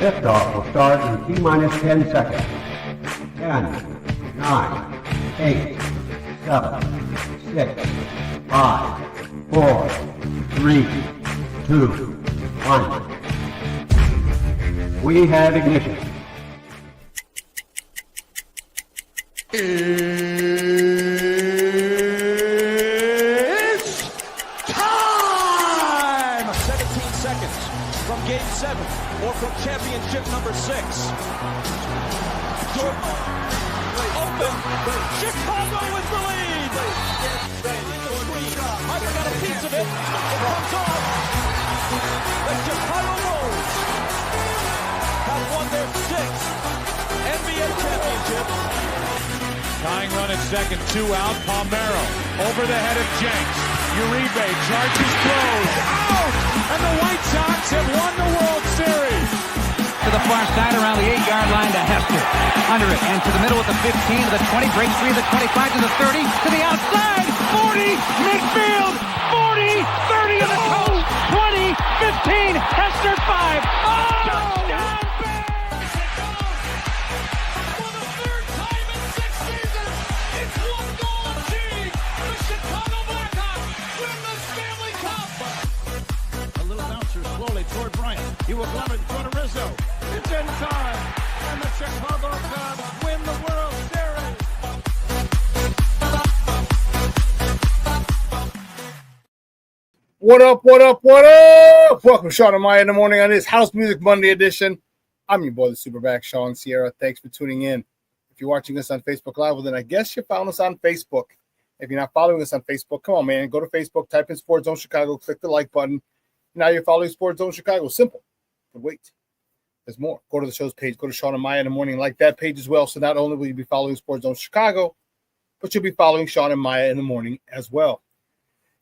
Liftoff will start in T-minus 10 seconds. 10, 9, 8, 7, 6, 5, 4, 3, 2, 1. We have ignition. It's time! 17 seconds from Game 7 or from championship number 6. Jordan open. Chicago with the lead. Mike got a piece of it. It comes off. The Chicago Bulls have won their 6th NBA championship. Tying run at second, 2 out. Palmero over the head of Jenks. Uribe charges, throws, out! And the White Sox have won the World Series. To the far side around the 8-yard line to Hester. Under it and to the middle with the 15 to the 20, breaks free to the 25 to the 30 to the outside. 40, midfield, 40, 30 to the coast, 20, 15, Hester 5. Oh! Touchdown! Toward Bryant. He will glove it in front of Rizzo. It's in time. And the Chicago Cubs win the World Series. What up, what up, what up? Welcome to Shawn and Maya in the morning on this House Music Monday edition. I'm your boy, the SuperBack, Shawn Sierra. Thanks for tuning in. If you're watching us on Facebook Live, well, then I guess you found us on Facebook. If you're not following us on Facebook, come on, man. Go to Facebook, type in Sports Zone Chicago, click the like button. Now you're following Sports Zone Chicago. Simple. But wait, there's more. Go to the show's page. Go to Shawn and Maya in the morning. Like that page as well. So not only will you be following Sports Zone Chicago, but you'll be following Shawn and Maya in the morning as well.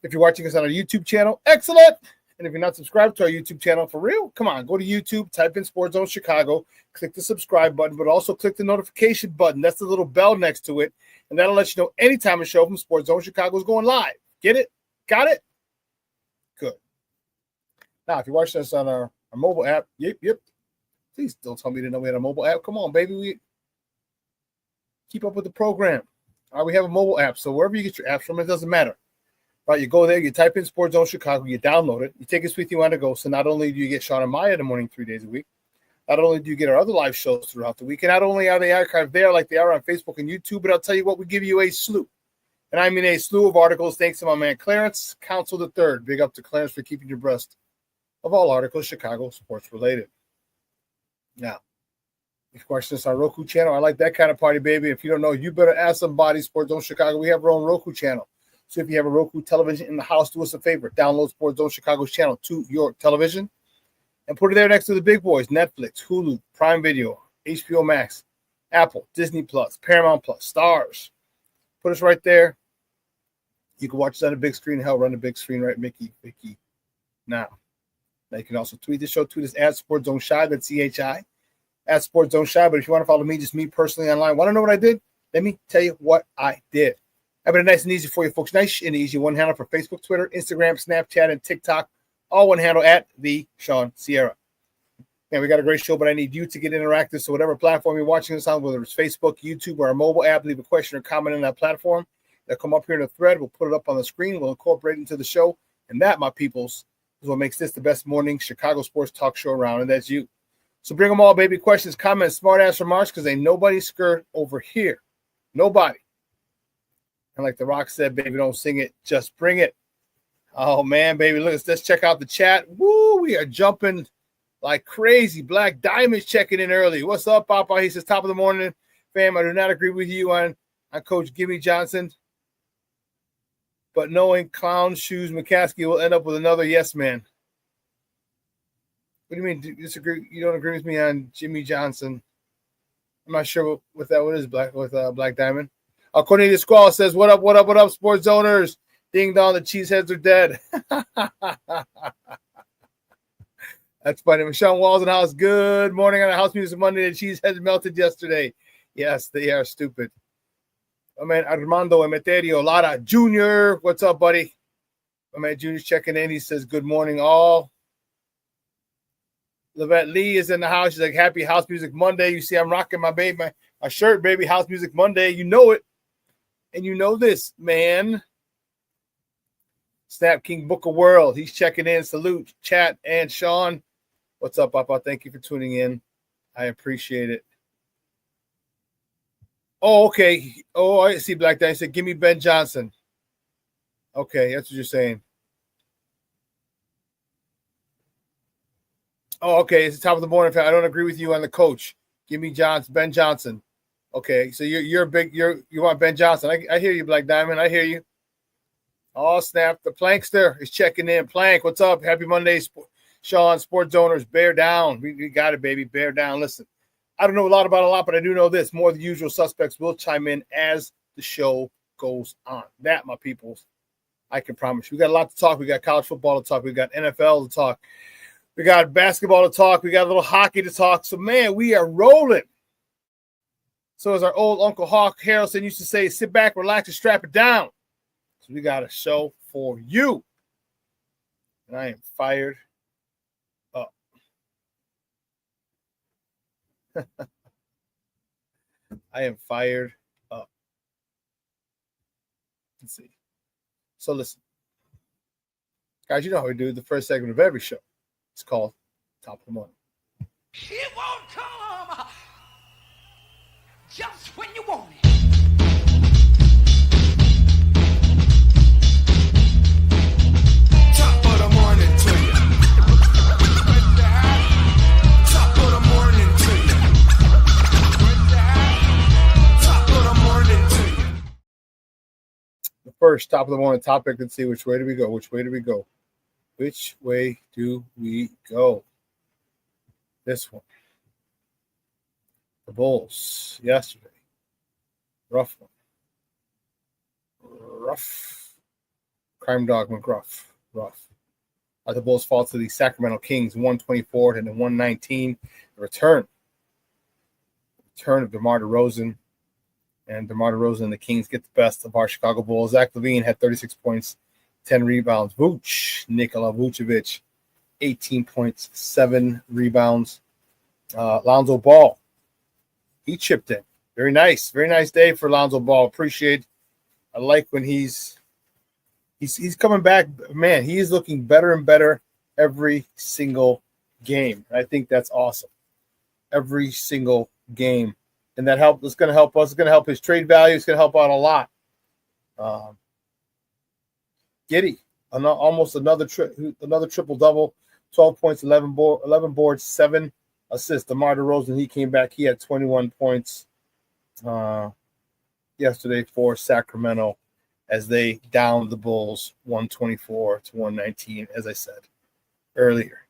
If you're watching us on our YouTube channel, excellent. And if you're not subscribed to our YouTube channel, for real, come on. Go to YouTube, type in Sports Zone Chicago, click the subscribe button, but also click the notification button. That's the little bell next to it. And that'll let you know anytime a show from Sports Zone Chicago is going live. Get it? Got it? Good. Now, if you're watching us on our mobile app, yep. Please don't tell me you didn't know we had a mobile app. Come on, baby. We keep up with the program. All right, we have a mobile app, so wherever you get your apps from, it doesn't matter. Right, you go there, you type in Sports Zone Chicago, you download it, you take us with you on the go. So not only do you get Shawn and Maya in the morning 3 days a week, not only do you get our other live shows throughout the week, and not only are they archived there like they are on Facebook and YouTube, but I'll tell you what, we give you a slew. And I mean a slew of articles thanks to my man Clarence, Counsel the Third. Big up to Clarence for keeping your breast of all articles Chicago sports related. Now, if you're watching this on Roku channel, I like that kind of party, baby. If you don't know, you better ask somebody. Sports Zone Chicago, we have our own Roku channel. So if you have a Roku television in the house, do us a favor. Download Sports Zone Chicago's channel to your television and put it there next to the big boys, Netflix, Hulu, Prime Video, HBO Max, Apple, Disney Plus, Paramount Plus, Stars. Put us right there. You can watch us on the big screen. Hell, run the big screen, right, Mickey? Now you can also tweet the show. Tweet us at Sports Zone Shy. That's CHI. At Sports Zone Shy. But if you want to follow me, just me personally online. Want to know what I did? Let me tell you what I did. I've been nice and easy for you folks. Nice and easy. One handle for Facebook, Twitter, Instagram, Snapchat, and TikTok. All one handle at the Shawn Sierra. Man, we got a great show, but I need you to get interactive. So whatever platform you're watching this on, whether it's Facebook, YouTube, or our mobile app, leave a question or comment on that platform. They'll come up here in a thread. We'll put it up on the screen. We'll incorporate it into the show. And that, my peoples, is what makes this the best morning Chicago sports talk show around, and that's you. So bring them all, baby. Questions, comments, smart-ass remarks, because ain't nobody scared over here. Nobody. And like The Rock said, baby, don't sing it, just bring it. Oh, man, baby, let's check out the chat. Woo, we are jumping like crazy. Black Diamond's checking in early. What's up, Papa? He says, top of the morning, fam. I do not agree with you on Coach Jimmy Johnson. But knowing Clown Shoes McCaskey will end up with another yes man. What do you mean? Do you disagree? You don't agree with me on Jimmy Johnson? I'm not sure what that one is, Black Diamond. Cornelius Squall says, what up, sports owners? Ding dong, the cheeseheads are dead. That's funny. Michelle Walls in the house. Good morning on the House Music Monday. The cheeseheads melted yesterday. Yes, they are stupid. My man Armando Emeterio Lara Jr. What's up, buddy? My man Junior's checking in. He says, good morning, all. Levette Lee is in the house. She's like, happy House Music Monday. You see, I'm rocking my shirt, baby. House Music Monday. You know it. And you know this, man. Snap King Book of World. He's checking in. Salute, chat, and Shawn. What's up, Papa? Thank you for tuning in. I appreciate it. Oh, okay. Oh, I see Black Diamond said, give me Ben Johnson. Okay, that's what you're saying. Oh, okay. It's the top of the morning. I don't agree with you on the coach. Give me Ben Johnson. Okay, so you want Ben Johnson. I hear you, Black Diamond. I hear you. Oh, snap. The Plankster is checking in. Plank, what's up? Happy Monday, Shawn. Sports owners, bear down. We got it, baby. Bear down. Listen, I don't know a lot, but I do know this. More of the usual suspects will chime in as the show goes on. That, my peoples, I can promise you. We got a lot to talk. We got college football to talk. We got NFL to talk. We got basketball to talk. We got a little hockey to talk. So, man, we are rolling. So as our old Uncle Hawk Harrelson used to say, sit back, relax, and strap it down. So we got a show for you. And I am fired up. I am fired up. Let's see. So listen. Guys, you know how we do the first segment of every show. It's called Top of the Morning. It won't come just when you want it. Top of the morning to you. Top of the morning to you. Top of the morning to you. The first top of the morning topic. Let's see, which way do we go? Which way do we go? Which way do we go? This one. The Bulls yesterday. Rough one. Rough. Crime Dog McGruff. Rough. The Bulls fall to the Sacramento Kings 124 and 119. The return of DeMar DeRozan. And DeMar DeRozan and the Kings get the best of our Chicago Bulls. Zach LaVine had 36 points. 10 rebounds. Nikola Vucevic, 18 points, 7 rebounds. Lonzo Ball, he chipped in. Very nice day for Lonzo Ball. Appreciate. I like when he's coming back. Man, he is looking better and better every single game. I think that's awesome. Every single game, and that help. It's going to help us. It's going to help his trade value. It's going to help out a lot. Giddy, almost another triple-double, 12 points, 11 boards, 7 assists. DeMar DeRozan, he came back. He had 21 points yesterday for Sacramento as they downed the Bulls 124 to 119, as I said earlier.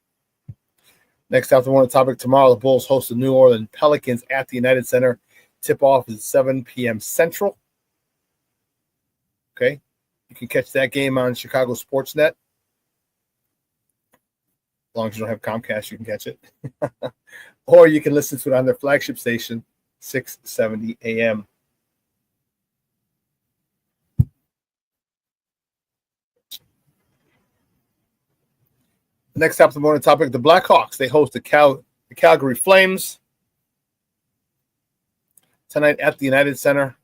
Next after one topic, tomorrow the Bulls host the New Orleans Pelicans at the United Center. Tip-off is 7 p.m. Central. Okay. You can catch that game on Chicago Sportsnet. As long as you don't have Comcast, you can catch it. Or you can listen to it on their flagship station, 670 AM. Next up, the morning topic, the Blackhawks. They host the Calgary Flames tonight at the United Center.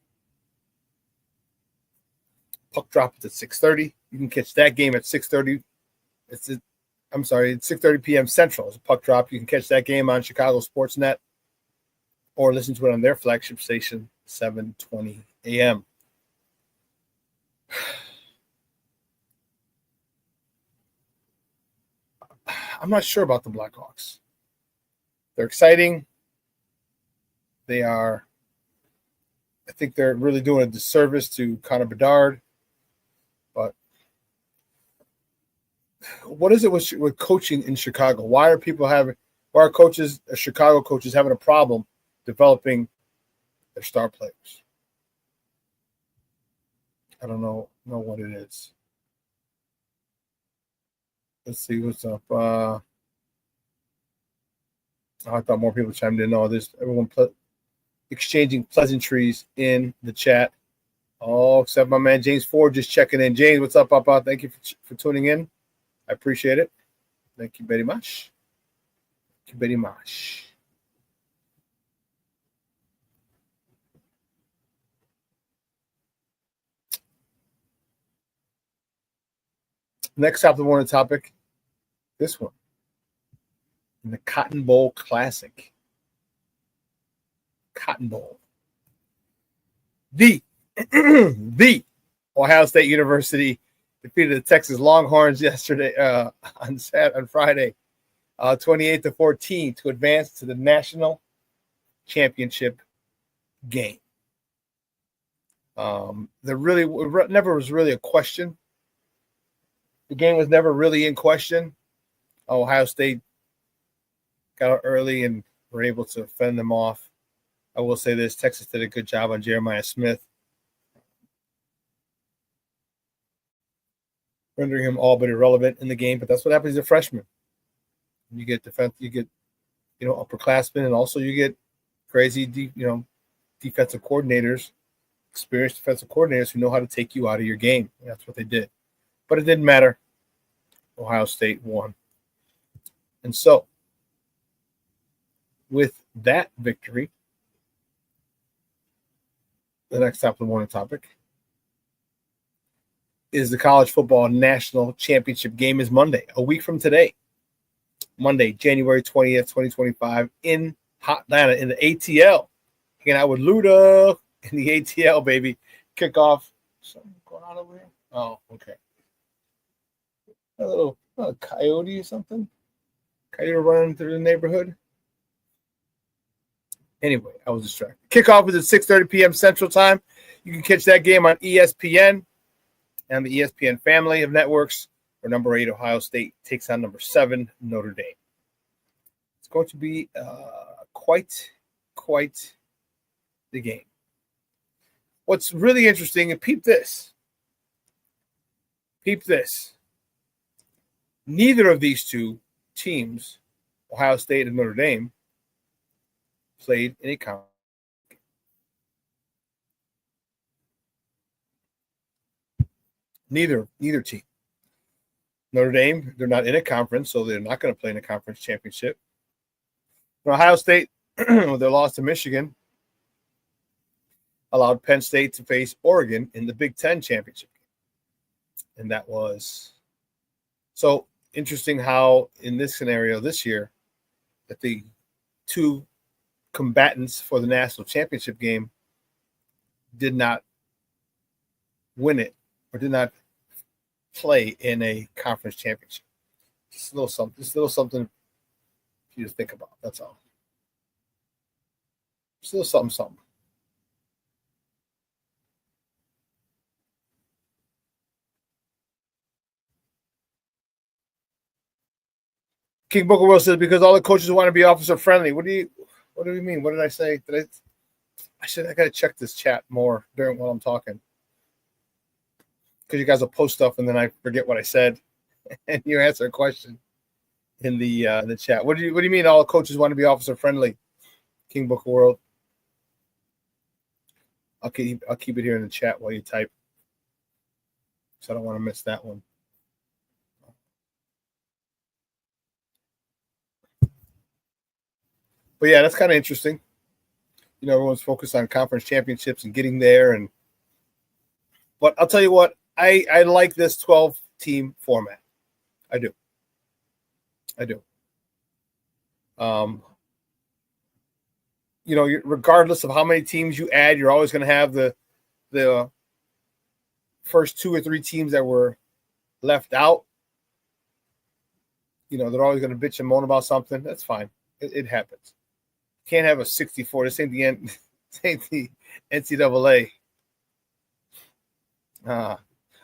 Puck drop is at 6:30. You can catch that game at 6:30. It's 6:30 p.m. Central. It's a puck drop. You can catch that game on Chicago Sportsnet or listen to it on their flagship station, 720 a.m. I'm not sure about the Blackhawks. They're exciting. I think they're really doing a disservice to Connor Bedard. But what is it with coaching in Chicago? Why are Chicago coaches having a problem developing their star players? I don't know what it is. Let's see what's up. I thought more people chimed in. No, there's everyone exchanging pleasantries in the chat. Oh, except my man James Ford just checking in. James, what's up, Papa? Thank you for tuning in. I appreciate it. Thank you very much. you very much. Next up, the morning topic. This one. In the Cotton Bowl Classic. Cotton Bowl. The Ohio State University defeated the Texas Longhorns yesterday on Friday, 28-14, to advance to the national championship game. There never was really a question. The game was never really in question. Ohio State got out early and were able to fend them off. I will say this, Texas did a good job on Jeremiah Smith, rendering him all but irrelevant in the game, but that's what happens as a freshman. You get defense, you get, upperclassmen, and also you get crazy, defensive coordinators, experienced defensive coordinators who know how to take you out of your game. And that's what they did. But it didn't matter. Ohio State won. And so, with that victory, the next top of the morning topic is the college football national championship game is Monday, a week from today. Monday, January 20th, 2025, in Atlanta in the ATL. Hanging out with Luda in the ATL, baby. Kickoff. Something going on over here? Oh, okay. A little coyote or something. Coyote running through the neighborhood. Anyway, I was distracted. Kickoff is at 6:30 p.m. Central Time. You can catch that game on ESPN and the ESPN family of networks, where number 8 Ohio State takes on number 7 Notre Dame. It's going to be quite the game. What's really interesting, and peep this. Neither of these two teams, Ohio State and Notre Dame, played in a conference. Neither team. Notre Dame, they're not in a conference, so they're not going to play in a conference championship. Ohio State, with their loss to Michigan, allowed Penn State to face Oregon in the Big Ten championship game. And that was so interesting how in this scenario this year that the two combatants for the national championship game did not win it or did not play in a conference championship. Just a little something for you to think about. That's all. Just a little something. King Booker Will says because all the coaches want to be officer friendly. What do you mean? What did I say? I gotta check this chat more while I'm talking. Because you guys will post stuff and then I forget what I said, and you answer a question in the chat. What do you mean? All coaches want to be officer friendly? King Book of World. I'll keep it here in the chat while you type, so I don't want to miss that one. But yeah, that's kind of interesting. Everyone's focused on conference championships and getting there, but I'll tell you what. I like this 12-team format. I do. Regardless of how many teams you add, you're always going to have the first 2 or 3 teams that were left out. They're always going to bitch and moan about something. That's fine. It happens. Can't have a 64. This ain't the NCAA.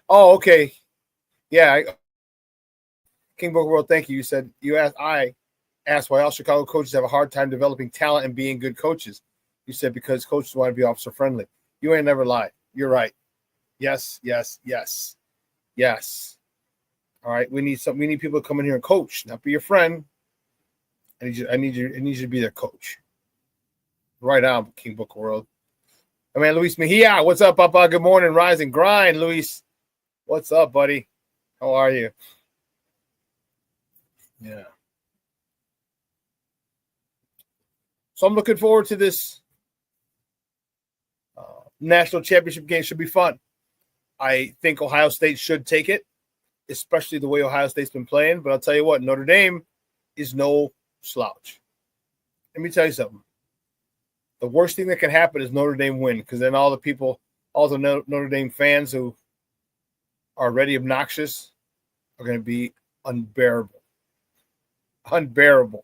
Oh, okay. Yeah. King Book World, thank you. I asked why all Chicago coaches have a hard time developing talent and being good coaches. You said because coaches want to be officer friendly. You ain't never lied. You're right. Yes. All right. We need people to come in here and coach, not be your friend. I need you to be their coach. Right on, King Book World. I mean, Luis Mejia, what's up, Papa? Good morning, rise and grind, Luis. What's up, buddy? How are you? Yeah. So I'm looking forward to this national championship game. Should be fun. I think Ohio State should take it, especially the way Ohio State's been playing. But I'll tell you what, Notre Dame is no slouch. Let me tell you something. The worst thing that can happen is Notre Dame win, because then all the Notre Dame fans who are already obnoxious are going to be unbearable. Unbearable.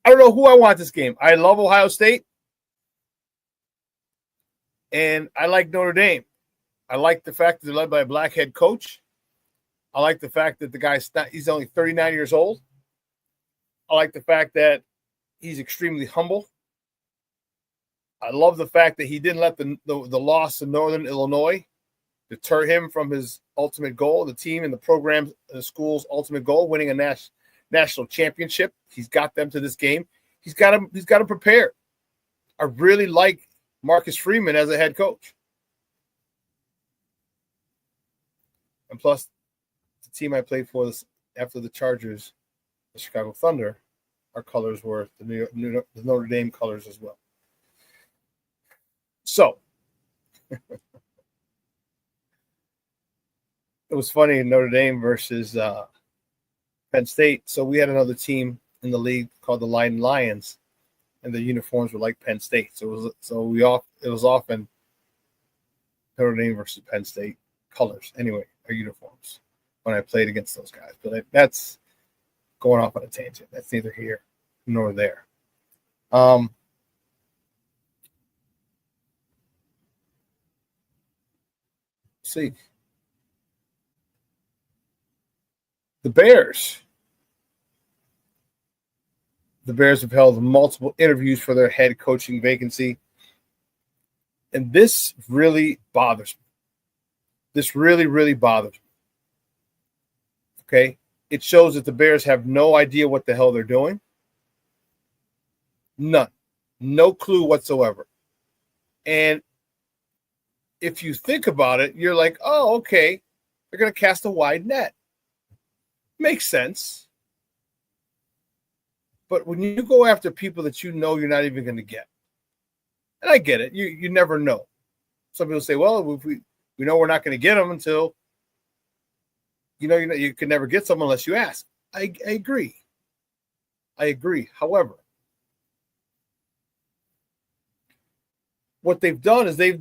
I don't know who I want this game. I love Ohio State, and I like Notre Dame. I like the fact that they're led by a black head coach. I like the fact that he's only 39 years old. I like the fact that he's extremely humble. I love the fact that he didn't let the loss to Northern Illinois deter him from his ultimate goal, the team and the program, the school's ultimate goal, winning a national championship. He's got them to this game. He's got to prepare. I really like Marcus Freeman as a head coach. And plus, the team I played for after the Chargers, the Chicago Thunder, our colors were the Notre Dame colors as well. So, it was funny in Notre Dame versus Penn State. So we had another team in the league called the Leyden Lions, and the uniforms were like Penn State. So it was often Notre Dame versus Penn State colors. Anyway, our uniforms when I played against those guys. But that's going off on a tangent. That's neither here nor there. See. The Bears have held multiple interviews for their head coaching vacancy. And this really bothers me. This really, really bothers me. Okay? It shows that the Bears have no idea what the hell they're doing. None. No clue whatsoever. And if you think about it, you're like, oh, okay, they're going to cast a wide net. Makes sense. But when you go after people that you know you're not even going to get, and I get it, you never know. Some people say, well, if we know we're not going to get them until, you can never get someone unless you ask. I agree. However, what they've done is they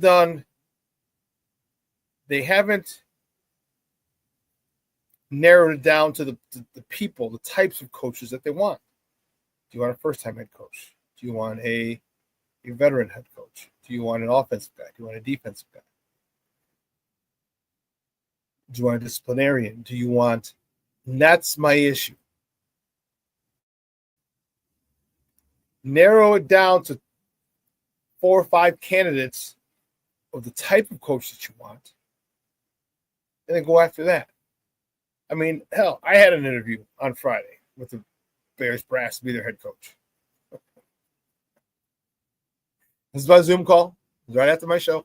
haven't narrowed it down to the people, the types of coaches that they want. Do you want a first-time head coach? Do you want a veteran head coach? Do you want an offensive guy? Do you want a defensive guy? Do you want a disciplinarian? Do you want – and that's my issue. Narrow it down to 4 or 5 candidates of the type of coach that you want, and then go after that. I mean, hell, I had an interview on Friday with the Bears brass to be their head coach. This is my Zoom call. It was right after my show.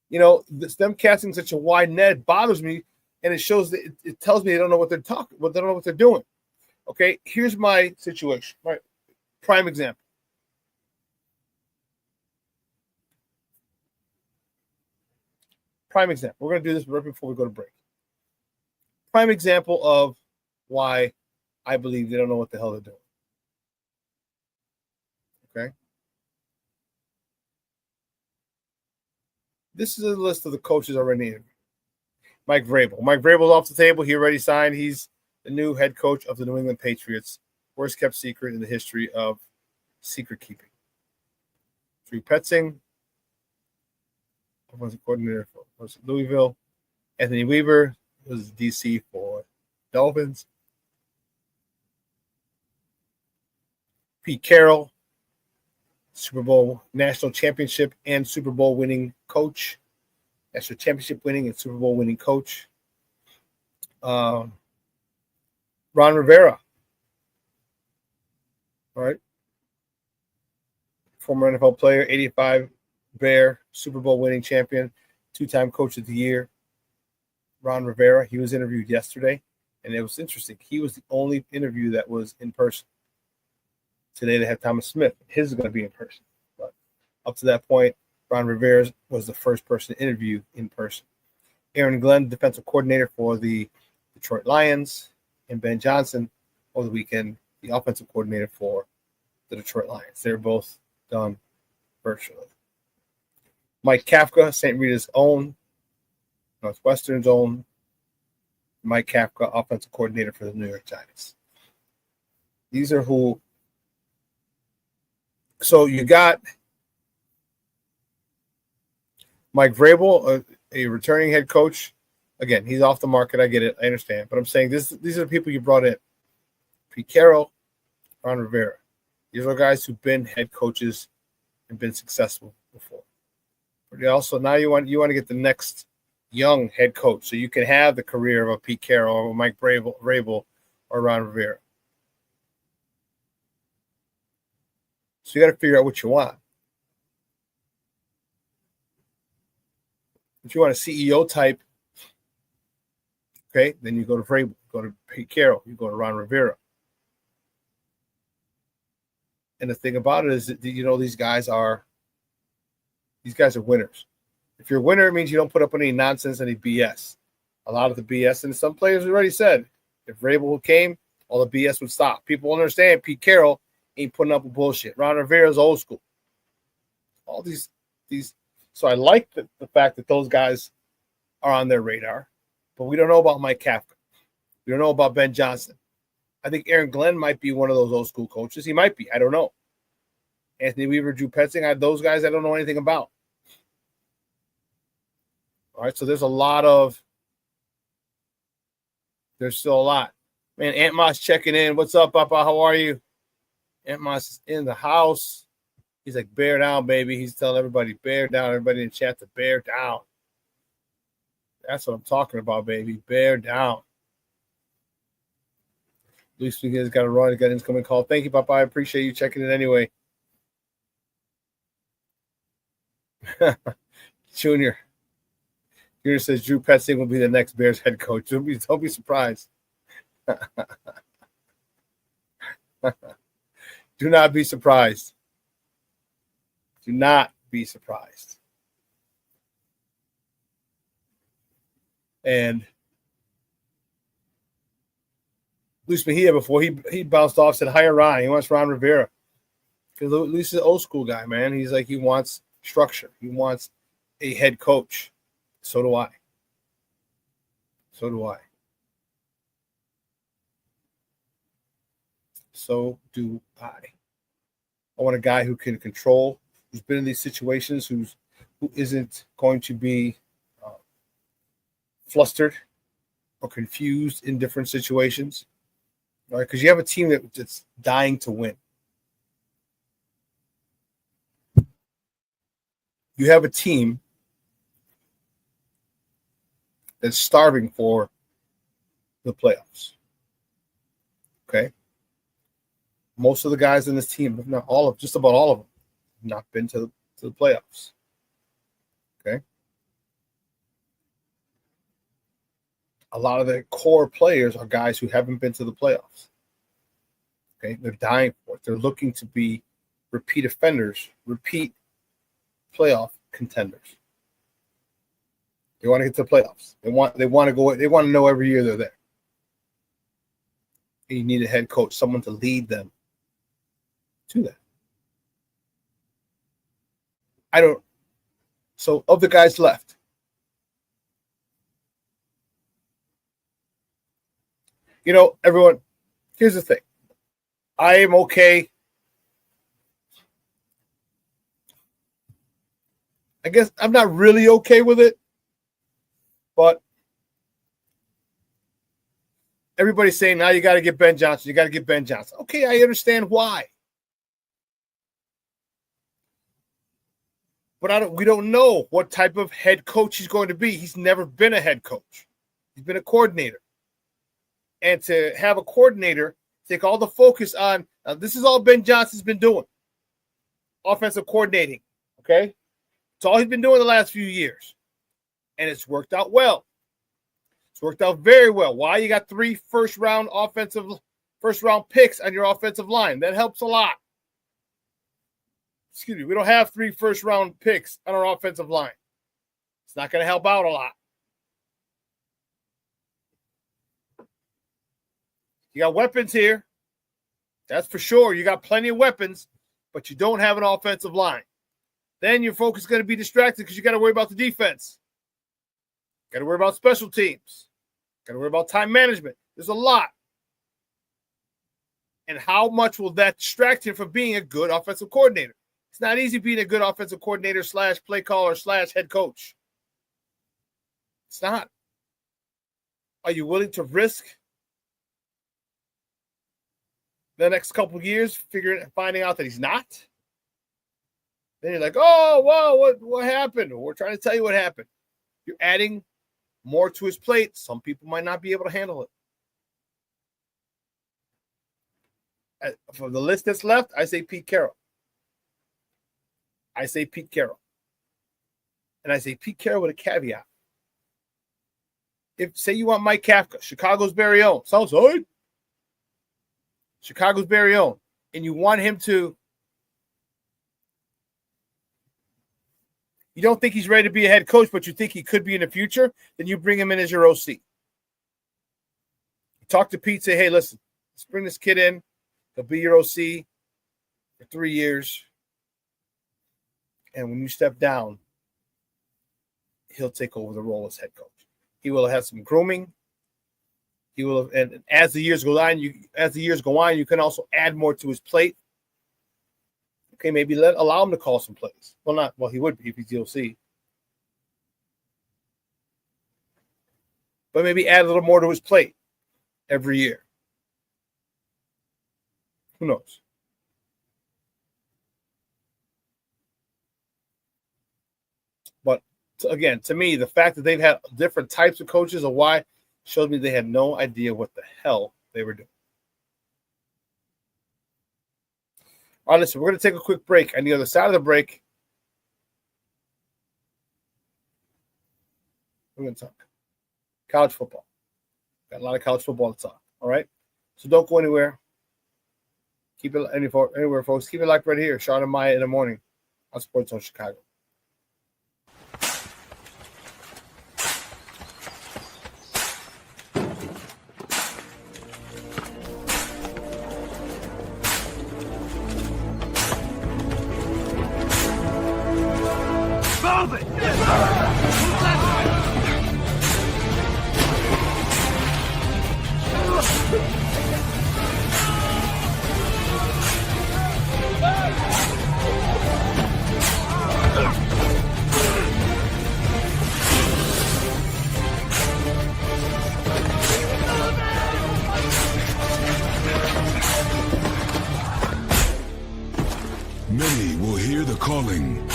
Them casting such a wide net bothers me, and it shows that it tells me they don't know what they're talking, they don't know what they're doing. Okay, here's my situation. Right, prime example. Prime example. We're going to do this right before we go to break. Prime example of why I believe they don't know what the hell they're doing. Okay. This is a list of the coaches already interviewed. Mike Vrabel. Mike Vrabel's off the table. He already signed. He's the new head coach of the New England Patriots. Worst kept secret in the history of secret keeping. Drew Petzing. Offensive coordinator for Louisville. Anthony Weaver was DC for Dolphins. Pete Carroll, Super Bowl national championship and Super Bowl winning coach. National championship winning and Super Bowl winning coach. Ron Rivera. All right. Former NFL player, 85 Bear, Super Bowl winning champion, 2-time coach of the year. Ron Rivera. He was interviewed yesterday. And it was interesting. He was the only interview that was in person. Today they have Thomas Smith. His is going to be in person. But up to that point, Ron Rivera was the first person to interview in person. Aaron Glenn, defensive coordinator for the Detroit Lions, and Ben Johnson over the weekend, the offensive coordinator for the Detroit Lions. They're both done virtually. Mike Kafka, St. Rita's own, Northwestern's own. Mike Kafka, offensive coordinator for the New York Giants. These are who. So you got Mike Vrabel, a returning head coach. Again, he's off the market. I get it. I understand. But I'm saying these are the people you brought in. Pete Carroll, Ron Rivera. These are guys who've been head coaches and been successful before. But also now you want to get the next young head coach so you can have the career of a Pete Carroll or Mike Vrabel or Ron Rivera. So you got to figure out what you want. If you want a CEO type, okay, then you go to Vrabel, go to Pete Carroll, you go to Ron Rivera. And the thing about it is that, these guys are winners. If you're a winner, it means you don't put up any nonsense, any BS. A lot of the BS, and some players already said, if Vrabel came, all the BS would stop. People understand Pete Carroll ain't putting up with bullshit. Ron Rivera's old school. All these. So I like the fact that those guys are on their radar, but we don't know about Mike Kafka. We don't know about Ben Johnson. I think Aaron Glenn might be one of those old school coaches. He might be. I don't know. Anthony Weaver, Drew Petzing, those guys I don't know anything about. All right, so there's still a lot. Man, Aunt Moss checking in. What's up, Papa? How are you? Aunt Moss is in the house. He's like, bear down, baby. He's telling everybody, bear down. Everybody in the chat to bear down. That's what I'm talking about, baby. Bear down. Luis Figueroa's got to run. He's got an incoming call. Thank you, Papa. I appreciate you checking in anyway. Junior says Drew Petzing will be the next Bears head coach. Don't be surprised. Do not be surprised. Do not be surprised. And Luis Mejia, before he bounced off, said hire Ron. He wants Ron Rivera. Because Luis is an old school guy, man. He's like, he wants structure. He wants a head coach. So do I. So do I. So do I. I want a guy who can control, who's been in these situations, who isn't going to be flustered or confused in different situations. All right, because you have a team that's dying to win. You have a team that's starving for the playoffs. Okay? Most of the guys in this team, if not all of, just about all of them, have not been to the playoffs. Okay? A lot of the core players are guys who haven't been to the playoffs. Okay? They're dying for it. They're looking to be repeat offenders, repeat playoff contenders. They want to get to the playoffs. They want to go. They want to know every year they're there. And you need a head coach, someone to lead them to that. So of the guys left, everyone, here's the thing. I am okay. I guess I'm not really okay with it, but everybody's saying now you got to get Ben Johnson. You got to get Ben Johnson. Okay, I understand why. But we don't know what type of head coach he's going to be. He's never been a head coach. He's been a coordinator. And to have a coordinator take all the focus on, now this is all Ben Johnson's been doing. Offensive coordinating, okay? It's all he's been doing the last few years. And it's worked out well. It's worked out very well. Why? You got 3 first round picks on your offensive line. That helps a lot. Excuse me. We don't have 3 first round picks on our offensive line. It's not going to help out a lot. You got weapons here. That's for sure. You got plenty of weapons, but you don't have an offensive line. Then your focus is going to be distracted because you got to worry about the defense. Got to worry about special teams. Got to worry about time management. There's a lot. And how much will that distract him from being a good offensive coordinator? It's not easy being a good offensive coordinator / play caller / head coach. It's not. Are you willing to risk the next couple of years finding out that he's not? Then you're like, oh, whoa, what happened? We're trying to tell you what happened. You're adding more to his plate. Some people might not be able to handle it. For the list that's left, I say Pete Carroll. And I say Pete Carroll with a caveat. If, say you want Mike Kafka, Chicago's very own. Southside. Chicago's very own. And you want him to, you don't think he's ready to be a head coach, but you think he could be in the future, then you bring him in as your OC. You talk to Pete, say, hey, listen, let's bring this kid in. He'll be your OC for 3 years. And when you step down, he'll take over the role as head coach. He will have some grooming. He will, and as the years go on, you can also add more to his plate. Okay, maybe allow him to call some plays. Well, he would be if he's the OC. But maybe add a little more to his plate every year. Who knows? But again, to me, the fact that they've had different types of coaches or why showed me they had no idea what the hell they were doing. All right, listen, we're going to take a quick break. On the other side of the break, we're going to talk college football. Got a lot of college football to talk, all right? So don't go anywhere. Keep it anywhere, folks. Keep it like right here, Shawn and Maya in the morning on Sports Zone Chicago. Many will hear the calling.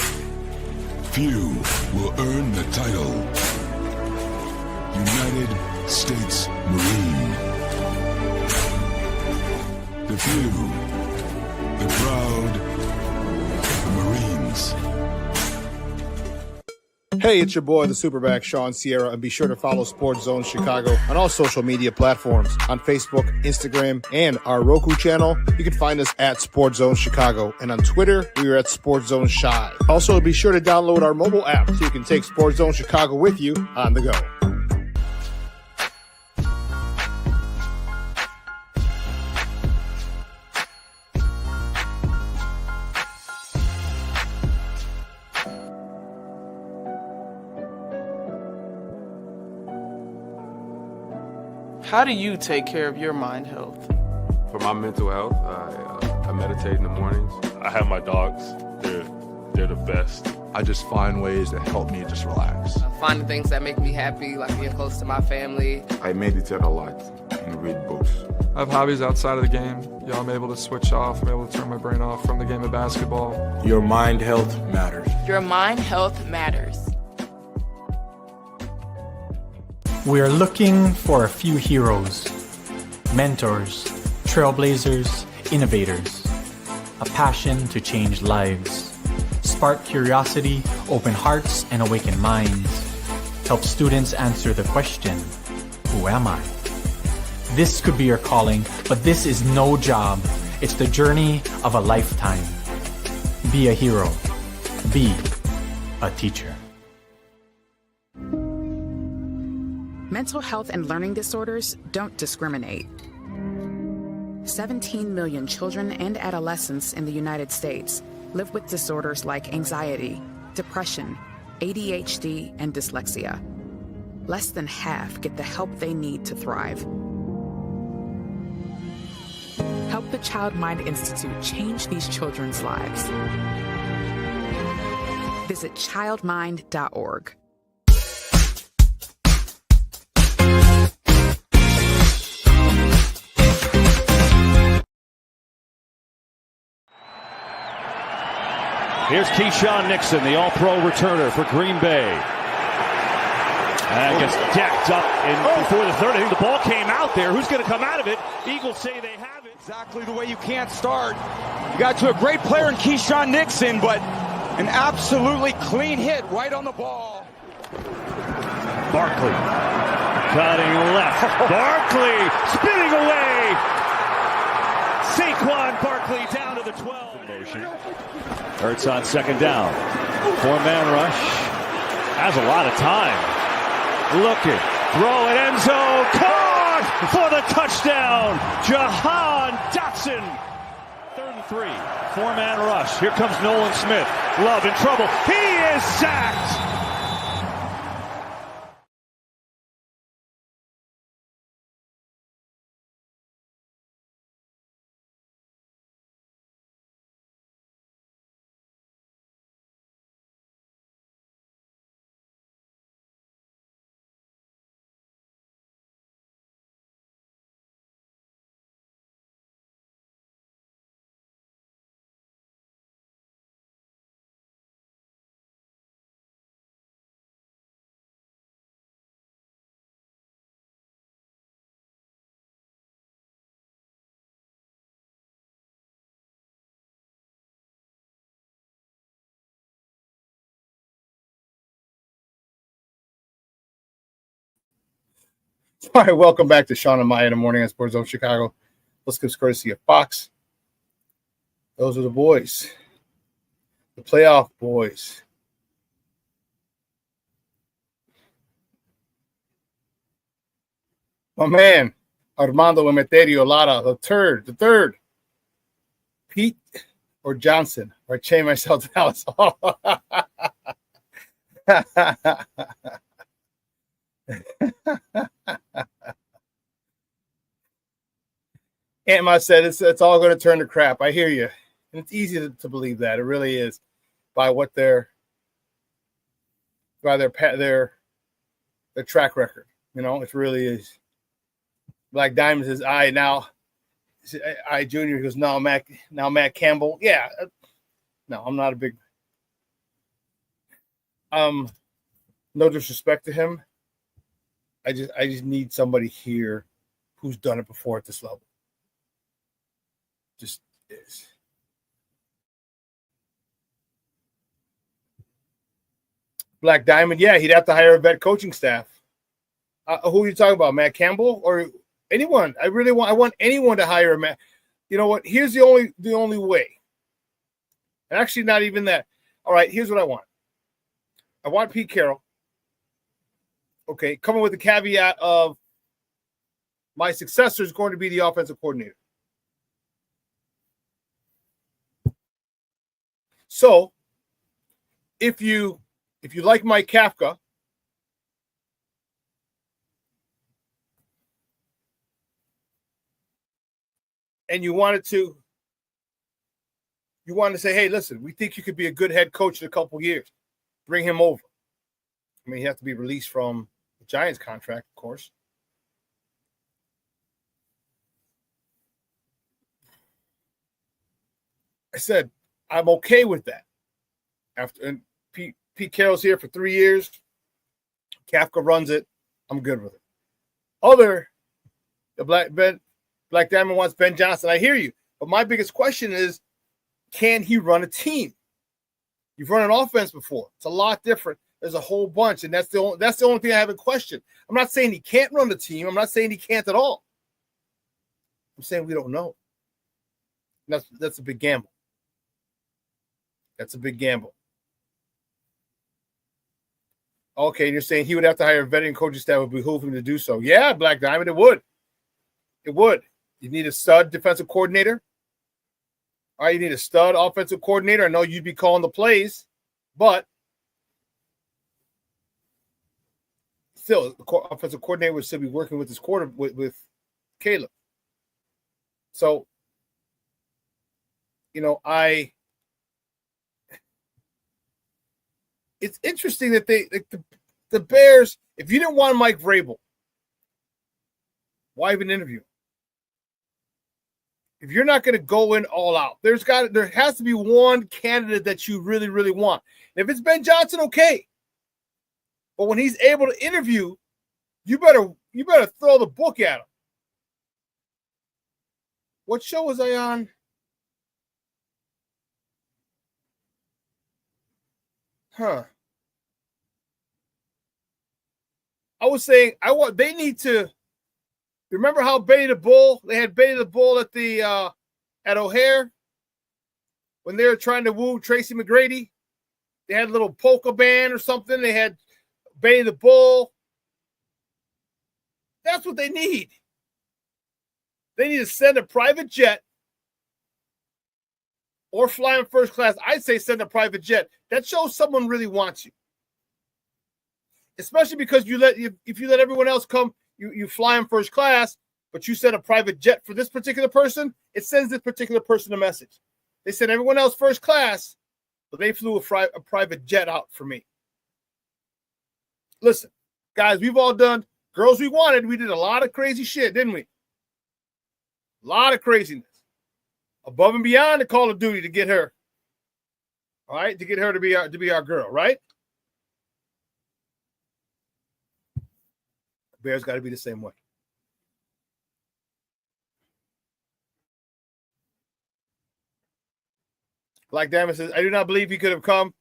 Few will earn the title. United States Marine. The few, the proud, the Marines. Hey, it's your boy, the SuperBack, Shawn Sierra, and be sure to follow Sports Zone Chicago on all social media platforms, on Facebook, Instagram, and our Roku channel. You can find us at Sports Zone Chicago, and on Twitter, we are at Sports Zone Shy. Also, be sure to download our mobile app so you can take Sports Zone Chicago with you on the go. How do you take care of your mind health? For my mental health, I meditate in the mornings. I have my dogs. They're the best. I just find ways that help me just relax. Finding things that make me happy, like being close to my family. I meditate a lot and read books. I have hobbies outside of the game. I'm able to switch off. I'm able to turn my brain off from the game of basketball. Your mind health matters. Your mind health matters. We are looking for a few heroes, mentors, trailblazers, innovators, a passion to change lives, spark curiosity, open hearts, and awaken minds, help students answer the question, who am I? This could be your calling, but this is no job. It's the journey of a lifetime. Be a hero. Be a teacher. Mental health and learning disorders don't discriminate. 17 million children and adolescents in the United States live with disorders like anxiety, depression, ADHD, and dyslexia. Less than half get the help they need to thrive. Help the Child Mind Institute change these children's lives. Visit childmind.org. Here's Keyshawn Nixon, the all-pro returner for Green Bay. And gets decked up before the third. I think the ball came out there. Who's going to come out of it? Eagles say they have it. Exactly the way you can't start. You got to a great player in Keyshawn Nixon, but an absolutely clean hit right on the ball. Barkley cutting left. Barkley spinning away. Saquon Barkley down to the 12. Hurts on second down. Four-man rush. Has a lot of time. Looking. Throw it, end zone. Caught for the touchdown. Jahan Dotson. 3rd and 3. Four-man rush. Here comes Nolan Smith. Love in trouble. He is sacked. All right, welcome back to Shawn and Maya in the morning on Sports Zone Chicago. Let's give courtesy of Fox. Those are the boys, the playoff boys. My man, Armando Emeterio Lara, the third. Pete or Johnson, or I chain myself to Dallas. Ant said it's all going to turn to crap. I hear you, and it's easy to believe that. It really is, by their track record. You know, it really is. Black Diamond says, I Junior. He goes, no, Matt Campbell. Yeah, no, I'm not a big. No disrespect to him. I just need somebody here who's done it before at this level. Just is. Black Diamond, yeah, he'd have to hire a vet coaching staff. Who are you talking about, Matt Campbell or anyone? I want anyone to hire a Matt. You know what? Here's the only way. And actually, not even that. All right, here's what I want. I want Pete Carroll. Okay, coming with the caveat of my successor is going to be the offensive coordinator. So, if you like Mike Kafka, and you wanted to say, hey, listen, we think you could be a good head coach in a couple years. Bring him over. I mean, he has to be released from the Giants contract, of course. I said, I'm okay with that. And Pete Carroll's here for 3 years. Kafka runs it. I'm good with it. The Black Diamond wants Ben Johnson. I hear you. But my biggest question is, can he run a team? You've run an offense before. It's a lot different There's a whole bunch, and that's the only thing I have in question. I'm not saying he can't run the team. I'm not saying he can't at all. I'm saying we don't know. That's a big gamble. That's a big gamble. Okay, and you're saying he would have to hire a veteran coaching staff, would behoove him to do so. Yeah, Black Diamond, it would. It would. You need a stud defensive coordinator. All right, you need a stud offensive coordinator. I know you'd be calling the plays, but still, the offensive coordinator would still be working with his with Caleb. So, it's interesting that the Bears, if you didn't want Mike Vrabel, why even interview him? If you're not going to go in all out, there has to be one candidate that you really, really want. And if it's Ben Johnson, okay. But when he's able to interview, you better throw the book at him. What show was I on? I was saying they need to remember how Betty the Bull, they had Betty the Bull at O'Hare when they were trying to woo Tracy McGrady. They had a little polka band or something. They had Betty the Bull. That's what they need. They need to send a private jet or fly in first class. I'd say send a private jet. That shows someone really wants you. Especially because if you let everyone else come, you fly in first class, but you send a private jet for this particular person, it sends this particular person a message. They sent everyone else first class, but they flew a private jet out for me. Listen, guys, we've all done Girls We Wanted. We did a lot of crazy shit, didn't we? A lot of craziness. Above and beyond the Call of Duty to get her. All right, to get her to be our girl, right? Bears got to be the same way. Black Diamond says, I do not believe he could have come.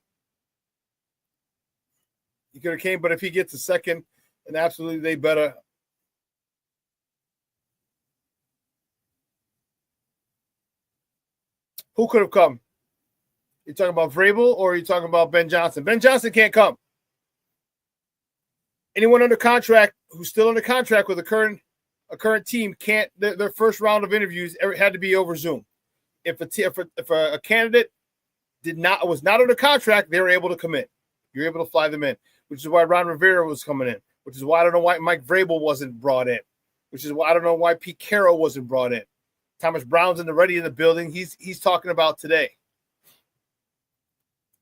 He could have came, but if he gets a second, then absolutely they better. Who could have come? You talking about Vrabel or are you talking about Ben Johnson? Ben Johnson can't come. Anyone under contract who's still under contract with a current team can't. Their first round of interviews had to be over Zoom. If a candidate was not under contract, they were able to come in. You're able to fly them in, which is why Ron Rivera was coming in. Which is why I don't know why Mike Vrabel wasn't brought in. Which is why I don't know why Pete Carroll wasn't brought in. Thomas Brown's in the building. He's talking about today.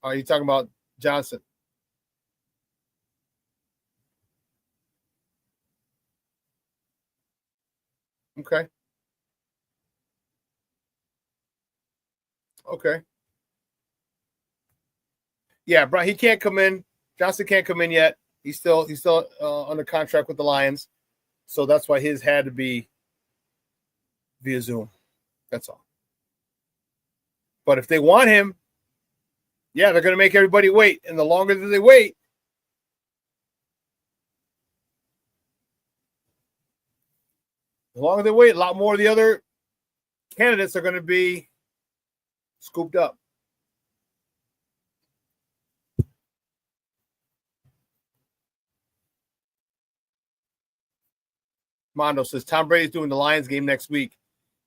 Are you talking about Johnson? Okay. Yeah, Brian, he can't come in. Johnson can't come in yet. He's still under contract with the Lions. So that's why his had to be via Zoom. That's all. But if they want him, yeah, they're going to make everybody wait. And the longer that they wait, a lot more of the other candidates are going to be scooped up. Mondo says Tom Brady's doing the Lions game next week.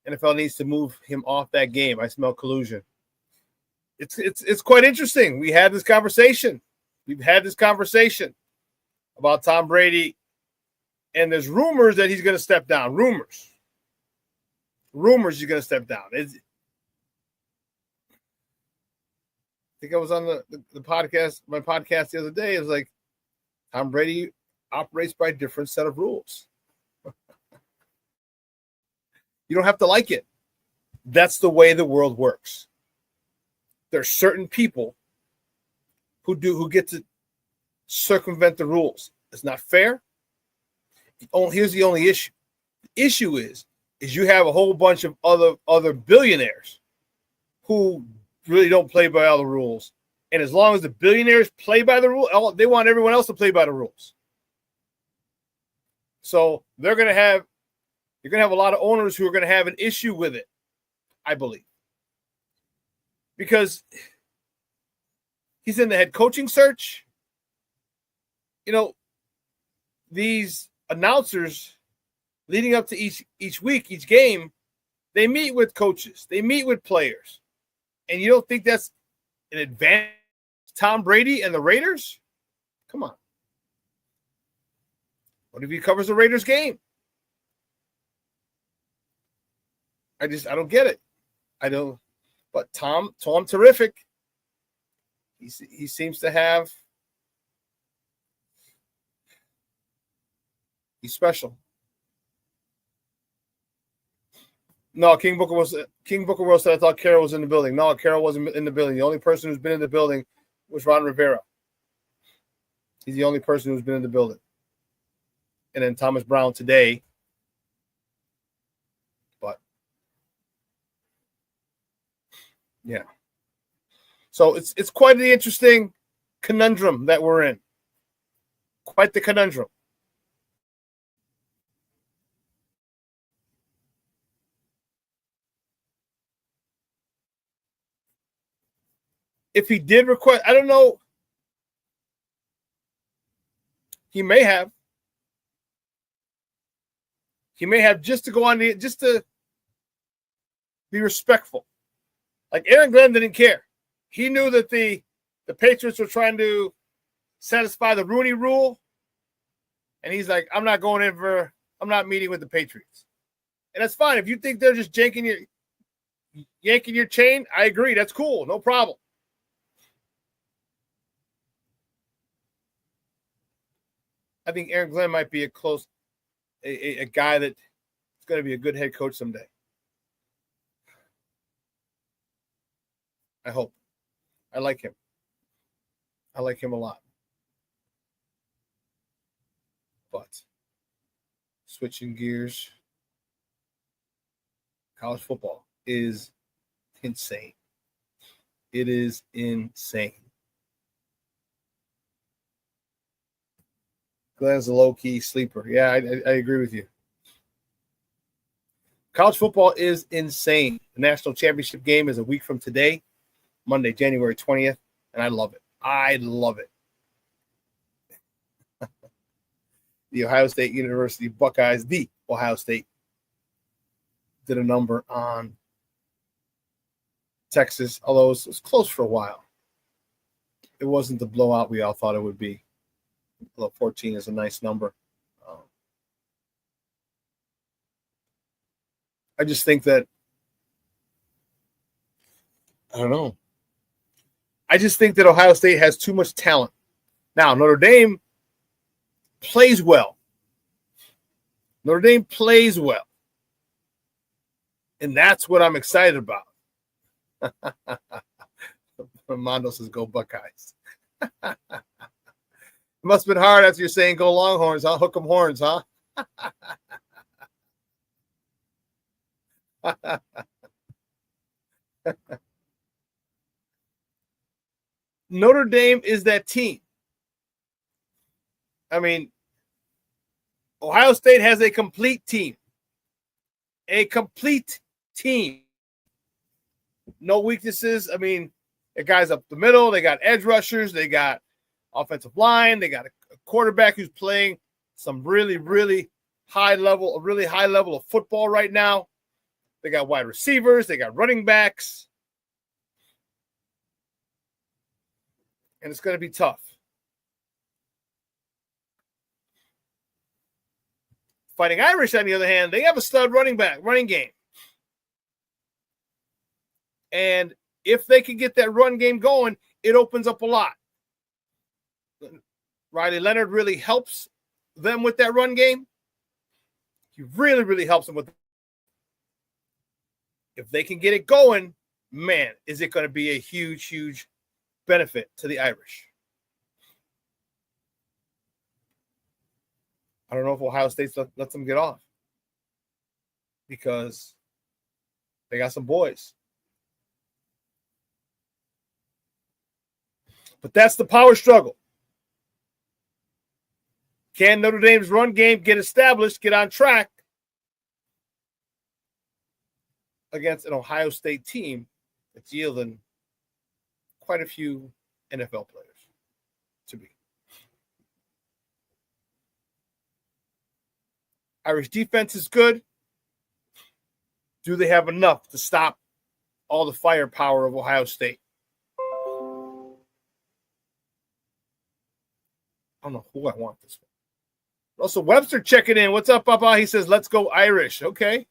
NFL needs to move him off that game. I smell collusion. It's quite interesting. We had this conversation. We've had this conversation about Tom Brady, and there's rumors that he's going to step down. Rumors he's going to step down. I think I was on the podcast, my podcast the other day. It was like Tom Brady operates by a different set of rules. You don't have to like it. That's the way the world works. There's certain people who get to circumvent the rules. It's not fair. Here's the only issue. The issue is you have a whole bunch of other billionaires who really don't play by all the rules, And as long as the billionaires play by the rules, they want everyone else to play by the rules. So you're going to have a lot of owners who are going to have an issue with it, I believe. Because he's in the head coaching search. You know, these announcers leading up to each week, each game, they meet with coaches. They meet with players. And you don't think that's an advantage to Tom Brady and the Raiders? Come on. What if he covers the Raiders game? I don't get it. I don't. But Tom terrific. He seems to have. He's special. No, King Booker Will said I thought Carroll was in the building. No, Carroll wasn't in the building. The only person who's been in the building was Ron Rivera. He's the only person who's been in the building. And then Thomas Brown today. But yeah. So it's quite the interesting conundrum that we're in. Quite the conundrum. If he did request, I don't know. He may have. He may have just to be respectful. Like Aaron Glenn didn't care. He knew that the Patriots were trying to satisfy the Rooney Rule. And he's like, I'm not meeting with the Patriots. And that's fine. If you think they're just yanking your chain, I agree. That's cool. No problem. I think Aaron Glenn might be a guy that's going to be a good head coach someday. I hope. I like him. I like him a lot. But switching gears, college football is insane. It is insane. Glenn's a low-key sleeper. Yeah, I agree with you. College football is insane. The national championship game is a week from today, Monday, January 20th, and I love it. I love it. The Ohio State University Buckeyes, the Ohio State, did a number on Texas, although it was close for a while. It wasn't the blowout we all thought it would be. Although 14 is a nice number. I just think that, I don't know. I just think that Ohio State has too much talent. Now, Notre Dame plays well. Notre Dame plays well. And that's what I'm excited about. Mondo says, go Buckeyes. It must have been hard after you're saying go Longhorns, huh? Hook 'em horns, huh? Notre Dame is that team. I mean, Ohio State has a complete team. A complete team. No weaknesses. I mean, the guys up the middle, they got edge rushers, they got offensive line, they got a quarterback who's playing some really high level of football right now. They got wide receivers, they got running backs. And it's going to be tough. Fighting Irish, on the other hand, they have a stud running game. And if they can get that run game going, it opens up a lot. Riley Leonard really helps them with that run game. He really helps them with it. If they can get it going, man, is it going to be a huge benefit to the Irish. I don't know if Ohio State lets them get off because they got some boys. But that's the power struggle. Can Notre Dame's run game get established, get on track against an Ohio State team that's yielding quite a few NFL players to be? Irish defense is good. Do they have enough to stop all the firepower of Ohio State? I don't know who I want this one. Russell Webster checking in. What's up, Papa? He says, let's go Irish. Okay.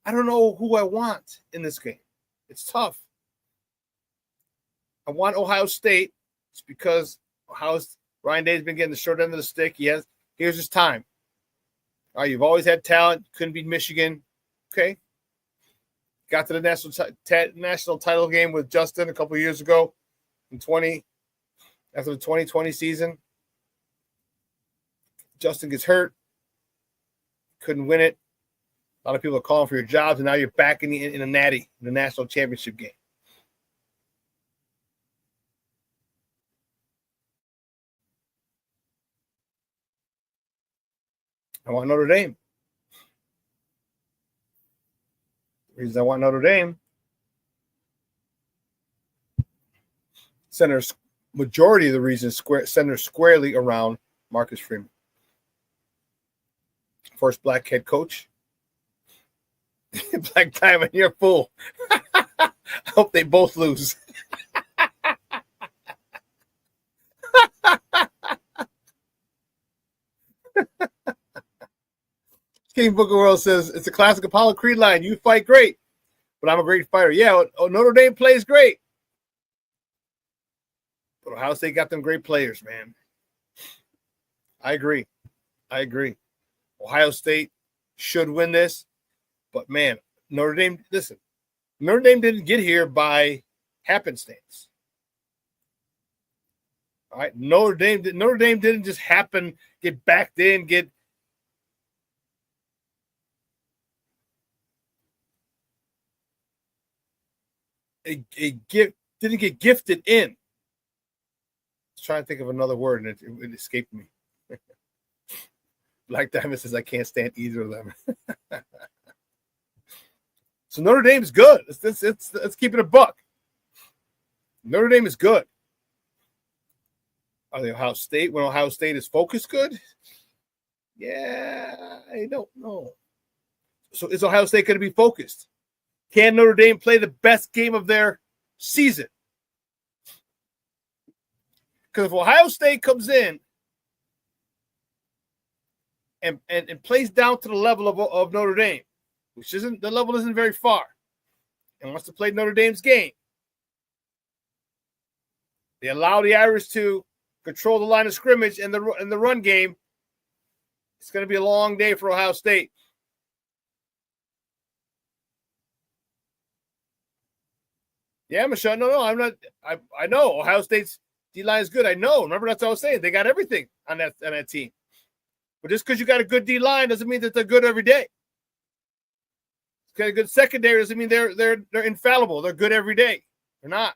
I don't know who I want in this game. It's tough. I want Ohio State. It's because Ryan Day's been getting the short end of the stick. Here's his time. All right, you've always had talent. Couldn't beat Michigan. Okay. Got to the national title game with Justin a couple years ago after the 2020 season. Justin gets hurt. Couldn't win it. A lot of people are calling for your jobs, and now you're back in a natty, in the national championship game. I want Notre Dame. The reason I want Notre Dame, majority of the reasons center squarely around Marcus Freeman. First black head coach. Black Diamond, you're a fool. I hope they both lose. King Book of World says, it's a classic Apollo Creed line. You fight great, but I'm a great fighter. Yeah, Notre Dame plays great. But Ohio State got them great players, man. I agree. Ohio State should win this. But, man, Notre Dame, listen, Notre Dame didn't get here by happenstance. All right, Notre Dame didn't just get backed in, didn't get gifted in. I was trying to think of another word, and it escaped me. Black Diamond says, I can't stand either of them. So Notre Dame's good. Let's keep it a buck. Notre Dame is good. Are they Ohio State when Ohio State is focused good? Yeah, I don't know. So is Ohio State going to be focused? Can Notre Dame play the best game of their season? Because if Ohio State comes in and plays down to the level of Notre Dame, which the level isn't very far, and wants to play Notre Dame's game, they allow the Irish to control the line of scrimmage and the run game. It's going to be a long day for Ohio State. Yeah, Michelle. No, I'm not. I know Ohio State's D-line is good. I know. Remember, that's what I was saying. They got everything on that team. But just because you got a good D-line doesn't mean that they're good every day. It's got a good secondary doesn't mean they're infallible. They're good every day. They're not.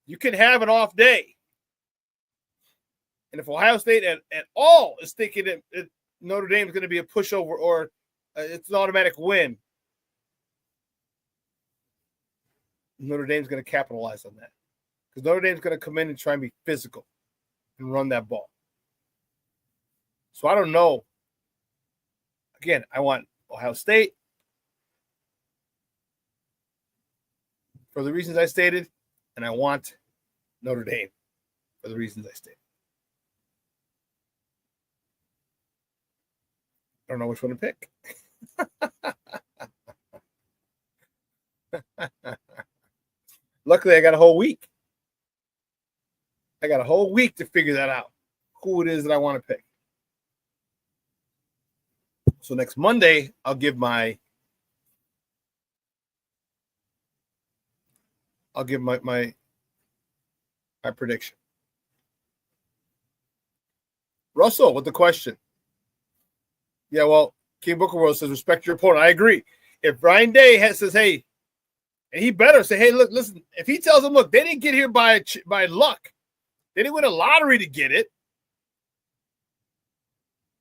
You can have an off day. And if Ohio State at all is thinking that Notre Dame is going to be a pushover or it's an automatic win, Notre Dame's going to capitalize on that. Because Notre Dame's going to come in and try and be physical and run that ball. So I don't know. Again, I want Ohio State for the reasons I stated, and I want Notre Dame for the reasons I stated. I don't know which one to pick. Luckily, I got a whole week. I got a whole week to figure that out, who it is that I want to pick. So next Monday, I'll give my prediction. Russell with the question. Yeah, well, King Booker World says respect your opponent. I agree. If Ryan Day says, hey, and he better say, hey, look, listen, if he tells them, look, they didn't get here by luck. They didn't win a lottery to get it.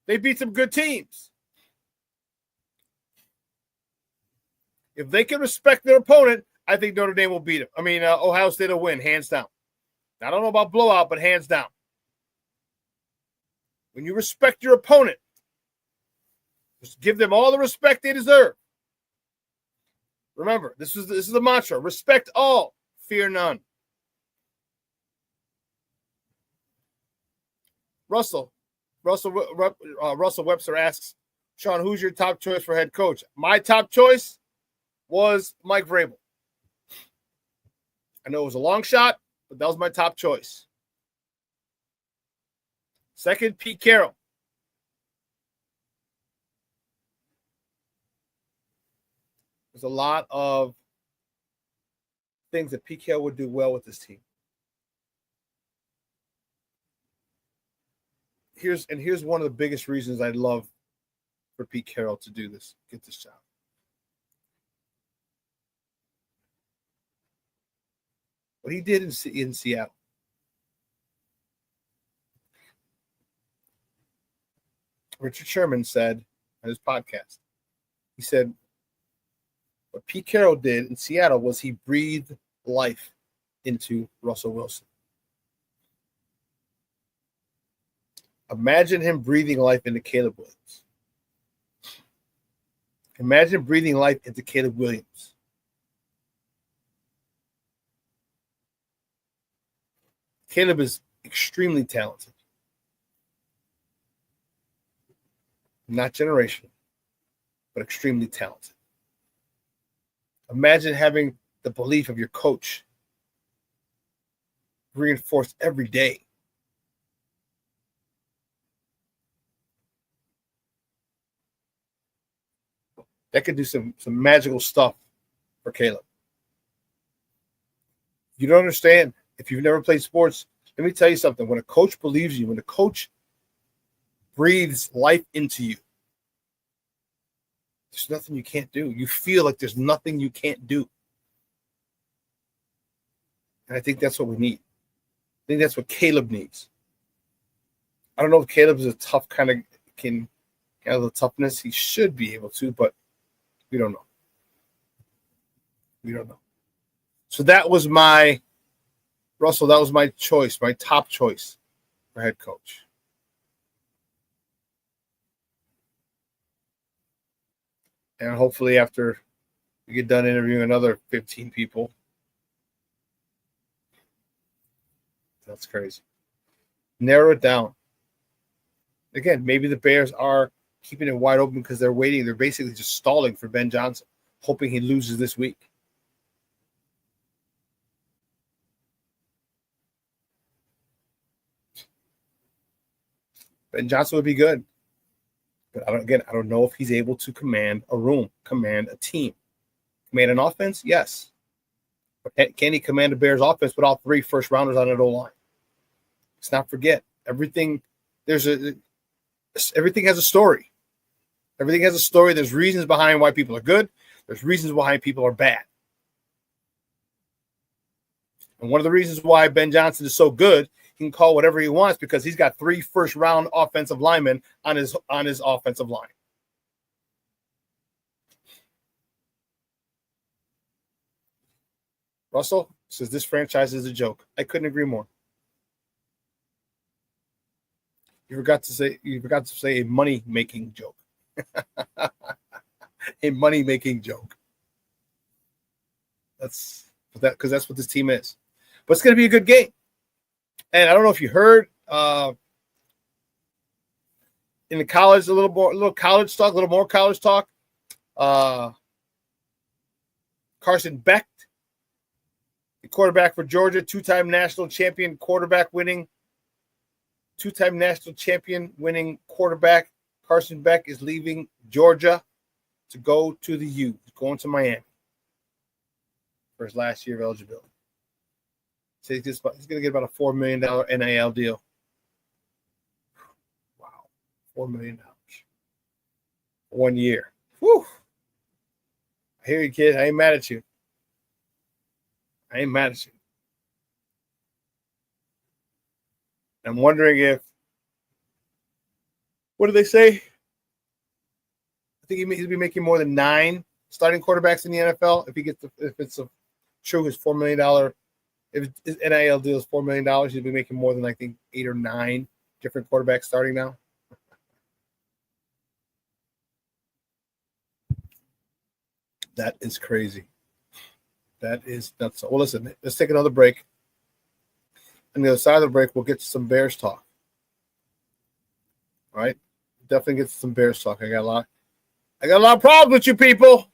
They beat some good teams. If they can respect their opponent, I think Notre Dame will beat them. I mean, Ohio State will win, hands down. I don't know about blowout, but hands down. When you respect your opponent, just give them all the respect they deserve. Remember, this is the mantra: respect all, fear none. Russell Webster asks, Shawn, who's your top choice for head coach? My top choice was Mike Vrabel. I know it was a long shot, but that was my top choice. Second, Pete Carroll. There's a lot of things that Pete Carroll would do well with this team. Here's one of the biggest reasons I'd love for Pete Carroll to do this, get this job. What he did in Seattle. Richard Sherman said on his podcast, he said, what Pete Carroll did in Seattle was he breathed life into Russell Wilson. Imagine him breathing life into Caleb Williams. Imagine breathing life into Caleb Williams. Caleb is extremely talented. Not generational, but extremely talented. Imagine having the belief of your coach reinforced every day. That could do some magical stuff for Caleb. You don't understand. If you've never played sports, let me tell you something. When a coach believes you, when a coach breathes life into you, there's nothing you can't do. You feel like there's nothing you can't do. And I think that's what we need. I think that's what Caleb needs. I don't know if Caleb is a tough can handle the toughness. He should be able to, but we don't know. We don't know. So that was my choice, my top choice for head coach. And hopefully after we get done interviewing another 15 people. That's crazy. Narrow it down. Again, maybe the Bears are keeping it wide open because they're waiting. They're basically just stalling for Ben Johnson, hoping he loses this week. Ben Johnson would be good. But I don't know if he's able to command a room, command a team. Command an offense? Yes. But can he command the Bears offense with all 3 first rounders on that O-line? Let's not forget, everything has a story. Everything has a story. There's reasons behind why people are good. There's reasons why people are bad. And one of the reasons why Ben Johnson is so good, he can call whatever he wants because he's got 3 first-round offensive linemen on his offensive line. Russell says this franchise is a joke. I couldn't agree more. You forgot to say a money-making joke. A money-making joke. Because that's what this team is. But it's going to be a good game. And I don't know if you heard in the college a little more college talk. Carson Beck, the quarterback for Georgia, two-time national champion winning quarterback. Carson Beck is leaving Georgia to go to the U. He's going to Miami for his last year of eligibility. So he's going to get about a $4 million NIL deal. Wow, $4 million. 1 year. Whew. I hear you, kid. I ain't mad at you. I'm wondering if, what do they say? I think he'll be making more than 9 starting quarterbacks in the NFL if it's true his $4 million. If his NIL deal is $4 million, he'll be making more than I think 8 or 9 different quarterbacks starting now. That is crazy. That is nuts. Well, listen, let's take another break. On the other side of the break, we'll get to some Bears talk. All right? Definitely get to some Bears talk. I got a lot of problems with you people.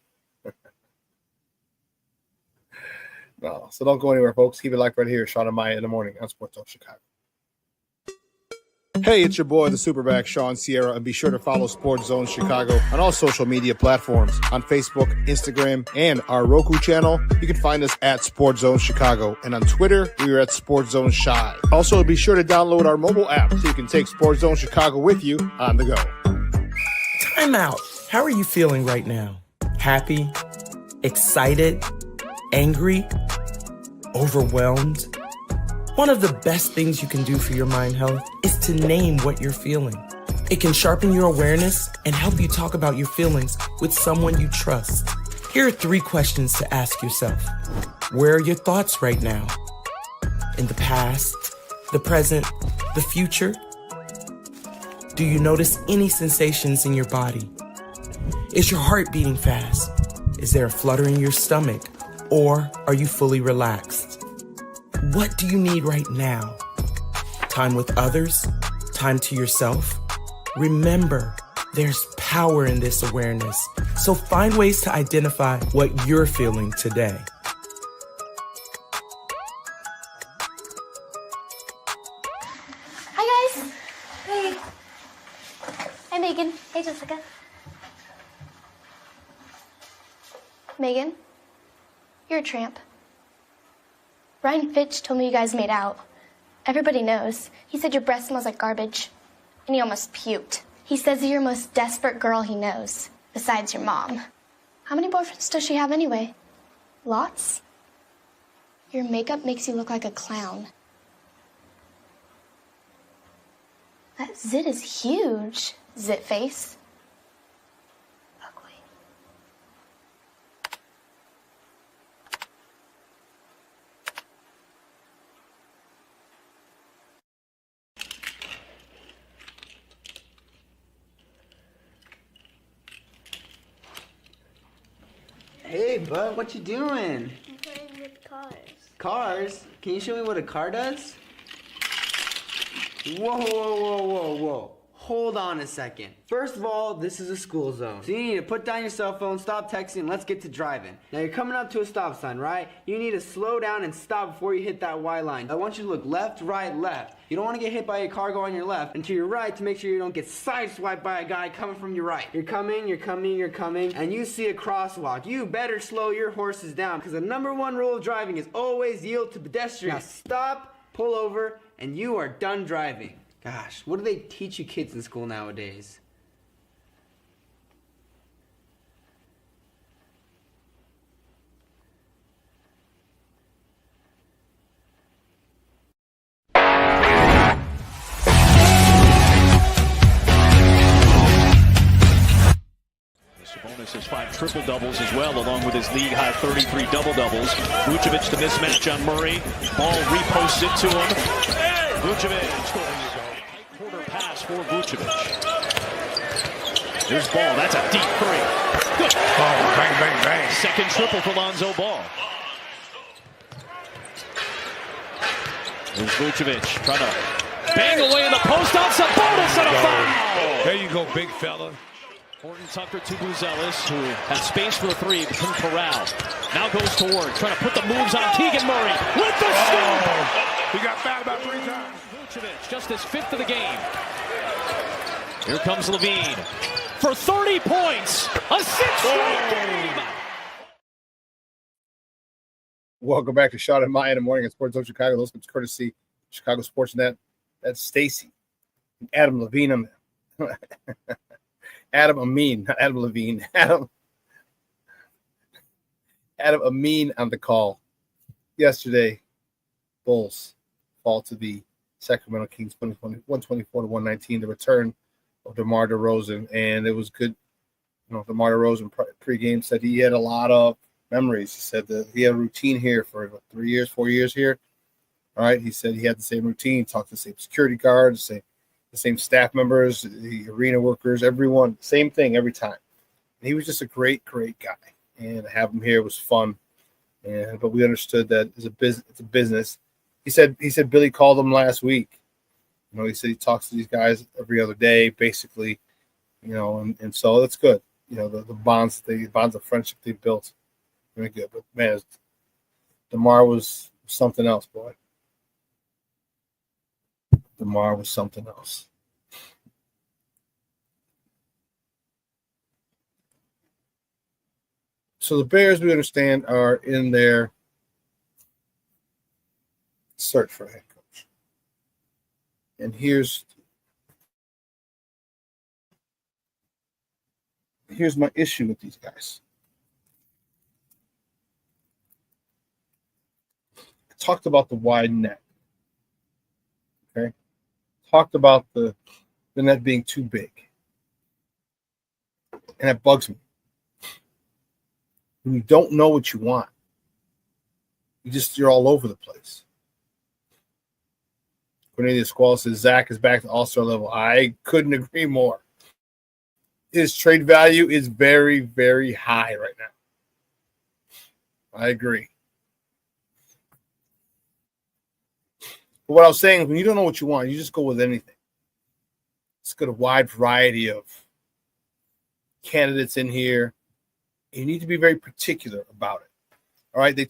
No, so don't go anywhere, folks. Keep it locked right here. Shawn and Maya in the morning on Sports Zone Chicago. Hey, it's your boy, the SuperBack, Shawn Sierra, and be sure to follow Sports Zone Chicago on all social media platforms, on Facebook, Instagram, and our Roku channel. You can find us at Sports Zone Chicago, and on Twitter, we are at Sports Zone Shy. Also, be sure to download our mobile app so you can take Sports Zone Chicago with you on the go. Time out. How are you feeling right now? Happy? Excited? Angry? Overwhelmed? One of the best things you can do for your mind health is to name what you're feeling. It can sharpen your awareness and help you talk about your feelings with someone you trust. Here are 3 questions to ask yourself. Where are your thoughts right now? In the past, the present, the future? Do you notice any sensations in your body? Is your heart beating fast? Is there a flutter in your stomach? Or are you fully relaxed? What do you need right now? Time with others? Time to yourself? Remember, there's power in this awareness. So find ways to identify what you're feeling today. Hi, guys. Hey. Hi, Megan. Hey, Jessica. Megan, you're a tramp. Brian Fitch told me you guys made out. Everybody knows. He said your breath smells like garbage. And he almost puked. He says you're the most desperate girl he knows, besides your mom. How many boyfriends does she have anyway? Lots? Your makeup makes you look like a clown. That zit is huge, zit face. Hey, bud, what you doing? I'm playing with cars. Cars? Can you show me what a car does? Whoa. Hold on a second. First of all, this is a school zone. So you need to put down your cell phone, stop texting, and let's get to driving. Now you're coming up to a stop sign, right? You need to slow down and stop before you hit that Y line. I want you to look left, right, left. You don't want to get hit by a car going on your left, and to your right to make sure you don't get sideswiped by a guy coming from your right. You're coming, and you see a crosswalk. You better slow your horses down, because the #1 rule of driving is always yield to pedestrians. Now stop, pull over, and you are done driving. Gosh, what do they teach you kids in school nowadays? Sabonis has 5 triple-doubles as well, along with his league-high 33 double-doubles. Vucevic, the mismatch on Murray. Ball reposted to him. Vucevic. Quarter pass for Vucevic. Here's Ball. That's a deep three. Good. Oh, bang, bang, bang. Second triple for Lonzo Ball. Here's Vucevic trying to bang away in the post out. Sabonis and a foul. There you go, big fella. Horton Tucker to Buzelis, who had space for the 3, couldn't corral. Now goes to work, trying to put the moves on Keegan Murray with the scoop. He got fouled about 3 times. Vucevic, just his 5th of the game. Here comes Levine for 30 points, a 6th straight game. Welcome back to Shawn and Maya in the morning at Sports Zone Chicago. Those comes courtesy Chicago Sports Net. That's Stacy and Adam Levine on them. Adam Amin, not Adam Levine. Adam Amin on the call yesterday. Bulls fall to the Sacramento Kings 124-119. The return of DeMar DeRozan, and it was good. DeMar DeRozan pregame said he had a lot of memories. He said that he had a routine here for 4 years here. All right, he said he had the same routine, talked to the same security guards, the same staff members, the arena workers, everyone, same thing every time. And he was just a great, great guy, and to have him here was fun. But we understood that it's a business. He said Billy called him last week. He said he talks to these guys every other day, basically. And so that's good. The bonds of friendship they built, really good. But man, DeMar was something else, boy. DeMar was something else. So the Bears, we understand, are in their search for a head coach. And here's my issue with these guys. I talked about the wide net. Okay? Talked about the net being too big. And it bugs me. When you don't know what you want, you're all over the place. Cornelius Squall says Zach is back to all-star level. I couldn't agree more. His trade value is very, very high right now. I agree. But what I was saying is, when you don't know what you want, you just go with anything. It's got a wide variety of candidates in here. You need to be very particular about it. All right, the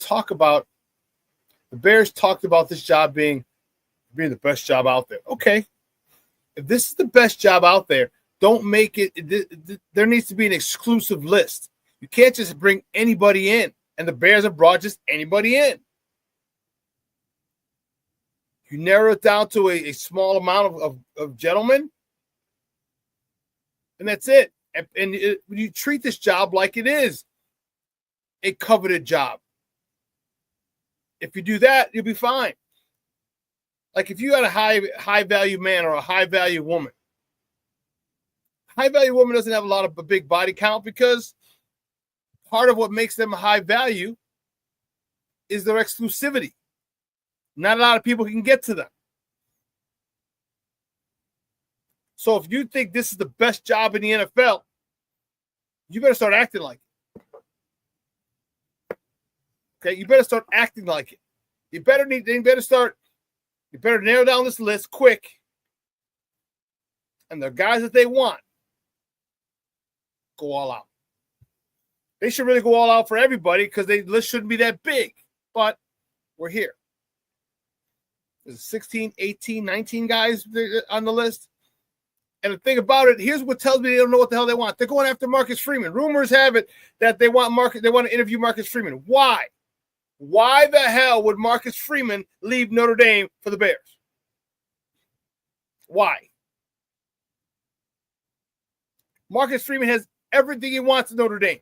Bears talked about this job being the best job out there. Okay, if this is the best job out there, don't make it. There needs to be an exclusive list. You can't just bring anybody in, and the Bears have brought just anybody in. You narrow it down to a small amount of gentlemen, and that's it. And when you treat this job like it is a coveted job, if you do that, you'll be fine. Like if you got a high value man or a high value woman, high value woman doesn't have a big body count because part of what makes them a high value is their exclusivity. Not a lot of people can get to them. So if you think this is the best job in the NFL, you better start acting like it. Okay, you better start acting like it. You better narrow down this list quick. And the guys that they want, go all out. They should really go all out for everybody because the list shouldn't be that big. But we're here. There's 16, 18, 19 guys on the list. And the thing about it, here's what tells me they don't know what the hell they want. They're going after Marcus Freeman. Rumors have it that they want to interview Marcus Freeman. Why? Why the hell would Marcus Freeman leave Notre Dame for the Bears? Why? Marcus Freeman has everything he wants at Notre Dame.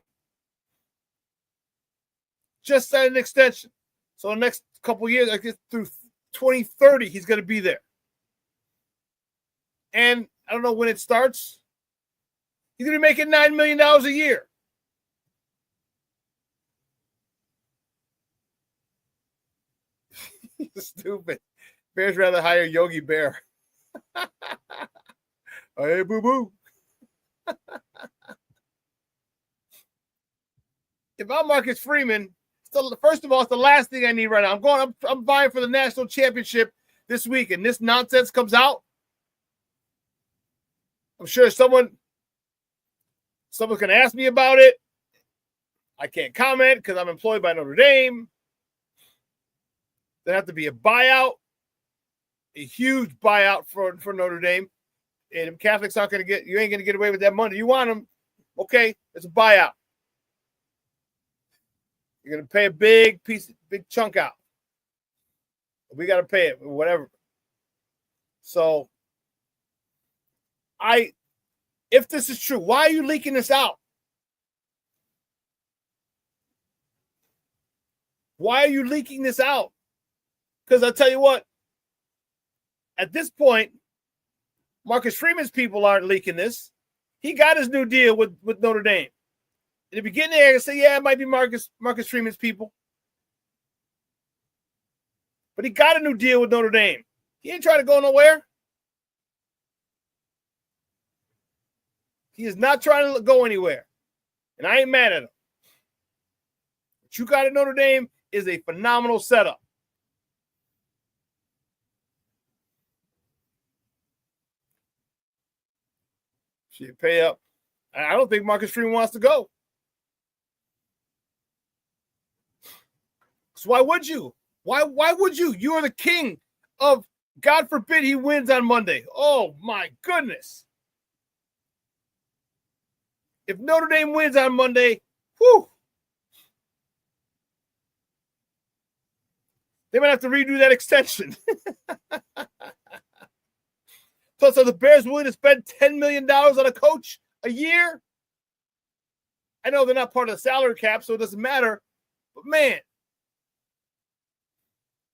Just signed an extension. So the next couple of years, I guess through 2030, he's going to be there. And I don't know when it starts. He's going to be making $9 million a year. Stupid. Bears rather hire Yogi Bear. Hey, boo-boo. If I'm Marcus Freeman, first of all, it's the last thing I need right now. I'm vying for the national championship this week, and this nonsense comes out. I'm sure someone's going to ask me about it. I can't comment because I'm employed by Notre Dame. There have to be a buyout, a huge buyout for Notre Dame. And Catholics you ain't going to get away with that money. You want them, okay, it's a buyout. You're going to pay a big chunk out. We got to pay it, whatever. So if this is true, why are you leaking this out? Why are you leaking this out? Because I'll tell you what, at this point, Marcus Freeman's people aren't leaking this. He got his new deal with Notre Dame. In the beginning, I say, yeah, it might be Marcus Freeman's people. But he got a new deal with Notre Dame. He ain't trying to go nowhere. He is not trying to go anywhere. And I ain't mad at him. What you got at Notre Dame is a phenomenal setup. Should pay up. I don't think Marcus Freeman wants to go. So why would you? Why would you? You are the king of, God forbid he wins on Monday. Oh, my goodness. If Notre Dame wins on Monday, whew, they might have to redo that extension. Plus, are the Bears willing to spend $10 million on a coach a year? I know they're not part of the salary cap, so it doesn't matter. But, man,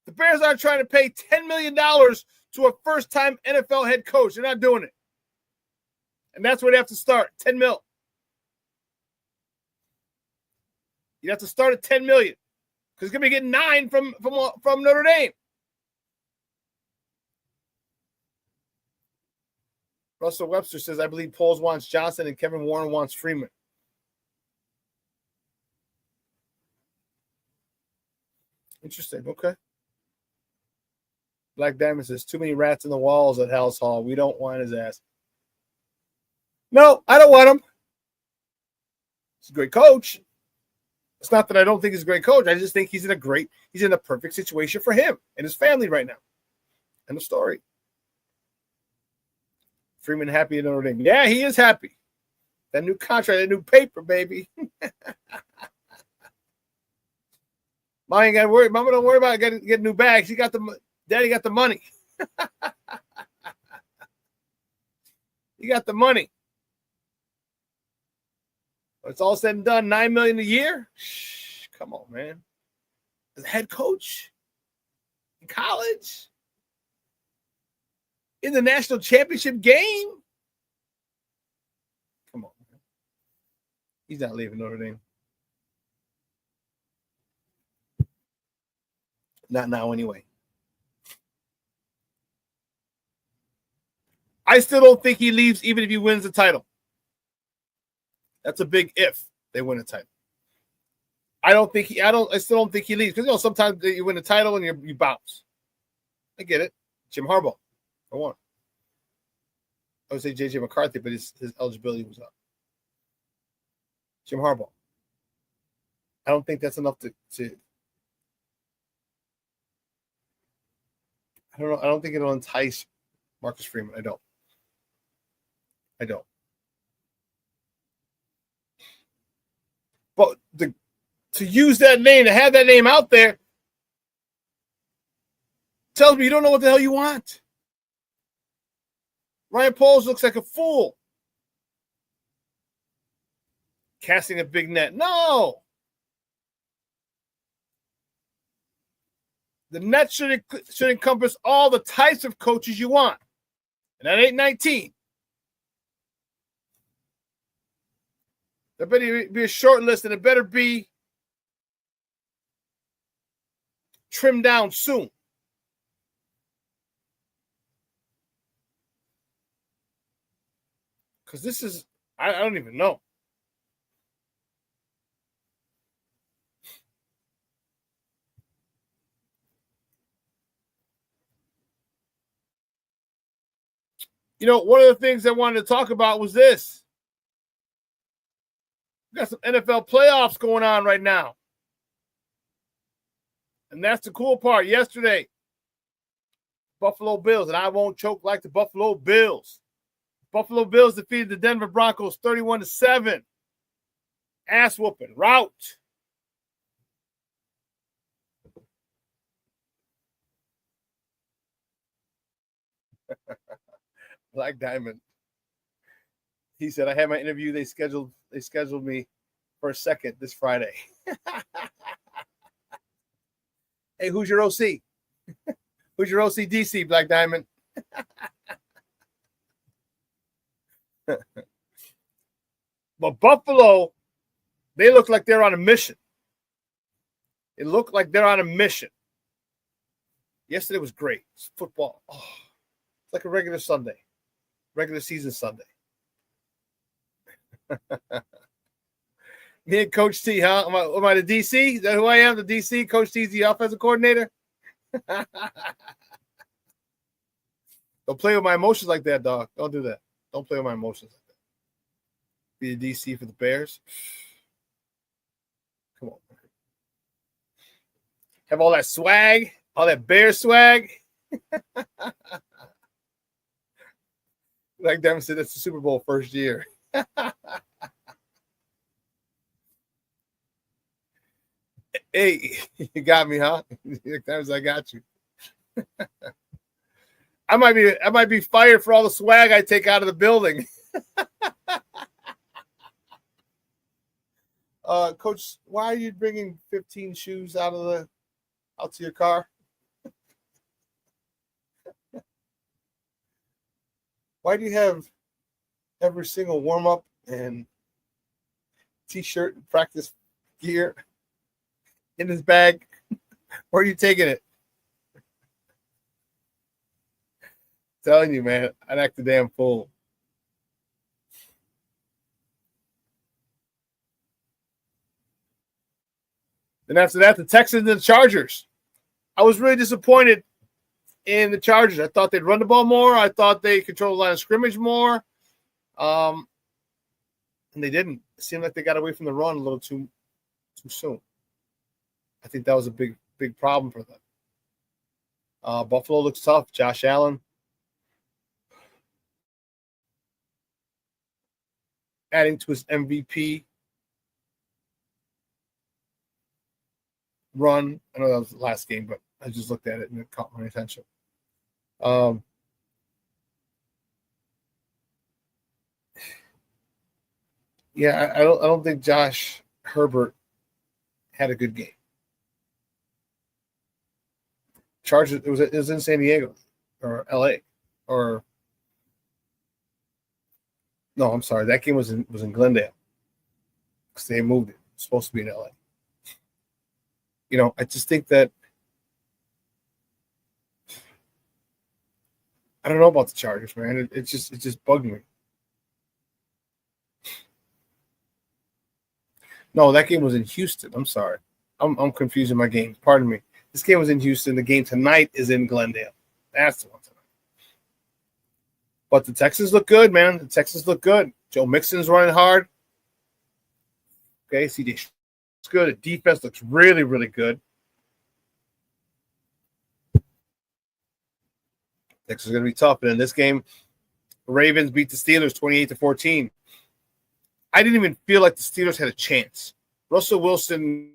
the Bears aren't trying to pay $10 million to a first-time NFL head coach. They're not doing it. And that's where they have to start, $10 million. You have to start at $10 million because it's going to be getting $9 from Notre Dame. Russell Webster says, I believe Poles wants Johnson and Kevin Warren wants Freeman. Interesting. Okay. Black Diamond says, too many rats in the walls at House Hall. We don't want his ass. No, I don't want him. He's a great coach. It's not that I don't think he's a great coach. I just think he's in a perfect situation for him and his family right now. End of story. Freeman happy at Notre Dame. Yeah, he is happy. That new contract, that new paper, baby. Mama ain't got to worry. Mama don't worry about getting new bags. Daddy got the money. He got the money. When it's all said and done, $9 million a year. Shh, come on, man. As a head coach in college, in the national championship game. Come on, man. He's not leaving Notre Dame. Not now, anyway. I still don't think he leaves, even if he wins the title. That's a big if they win a title. I still don't think he leaves because sometimes you win a title and you bounce. I get it. Jim Harbaugh, for one. I would say JJ McCarthy, but his eligibility was up. Jim Harbaugh. I don't think that's enough to I don't know. I don't think it'll entice Marcus Freeman. I don't. But to use that name, to have that name out there, tells me you don't know what the hell you want. Ryan Poles looks like a fool. Casting a big net. No. The net should encompass all the types of coaches you want. And that ain't 19. There better be a short list, and it better be trimmed down soon. Because this is, I don't even know. One of the things I wanted to talk about was this. We got some NFL playoffs going on right now. And that's the cool part. Yesterday, Buffalo Bills, and I won't choke like the Buffalo Bills. Buffalo Bills defeated the Denver Broncos 31-7. Ass whooping. Rout. Black Diamond. He said, I had my interview. They scheduled me for a second this Friday. Hey, who's your OC? Who's your OC DC, Black Diamond? But Buffalo, they look like they're on a mission. It looked like they're on a mission. Yesterday was great. It's football. Oh, it's like a regular Sunday. Regular season Sunday. Me and Coach T, huh? Am I the DC? Is that who I am? The DC? Coach T's the offensive coordinator? Don't play with my emotions like that, dog. Don't do that. Don't play with my emotions like that. Be the DC for the Bears. Come on. Have all that swag, all that Bear swag. Like Devin said, that's the Super Bowl first year. Hey, you got me, huh? Sometimes I got you. I might be fired for all the swag I take out of the building. Coach, why are you bringing 15 shoes out to your car? Why do you have every single warm-up and t-shirt and practice gear in his bag? Where are you taking it? Telling you, man, I'd act a damn fool. Then after that, the Texans and the Chargers. I was really disappointed in the Chargers. I thought they'd run the ball more. I thought they controlled the line of scrimmage more. And they didn't. It seemed like they got away from the run a little too soon. I think that was a big problem for them. Buffalo looks tough. Josh Allen. Adding to his MVP run. I know that was the last game, but I just looked at it and it caught my attention. Yeah, I don't think Josh Herbert had a good game. Chargers. It was in San Diego or LA or no, I'm sorry. That game was in Glendale because they moved it. It's supposed to be in LA. You know, I just think that I don't know about the Chargers, man. It just bugged me. No, that game was in Houston. I'm sorry. I'm confusing my games. Pardon me. This game was in Houston. The game tonight is in Glendale. That's the one tonight. But the Texans look good, man. The Texans look good. Joe Mixon's running hard. Okay, CJ is good. The defense looks really, really good. Texas is going to be tough. And in this game, the Ravens beat the Steelers 28-14. I didn't even feel like the Steelers had a chance. Russell Wilson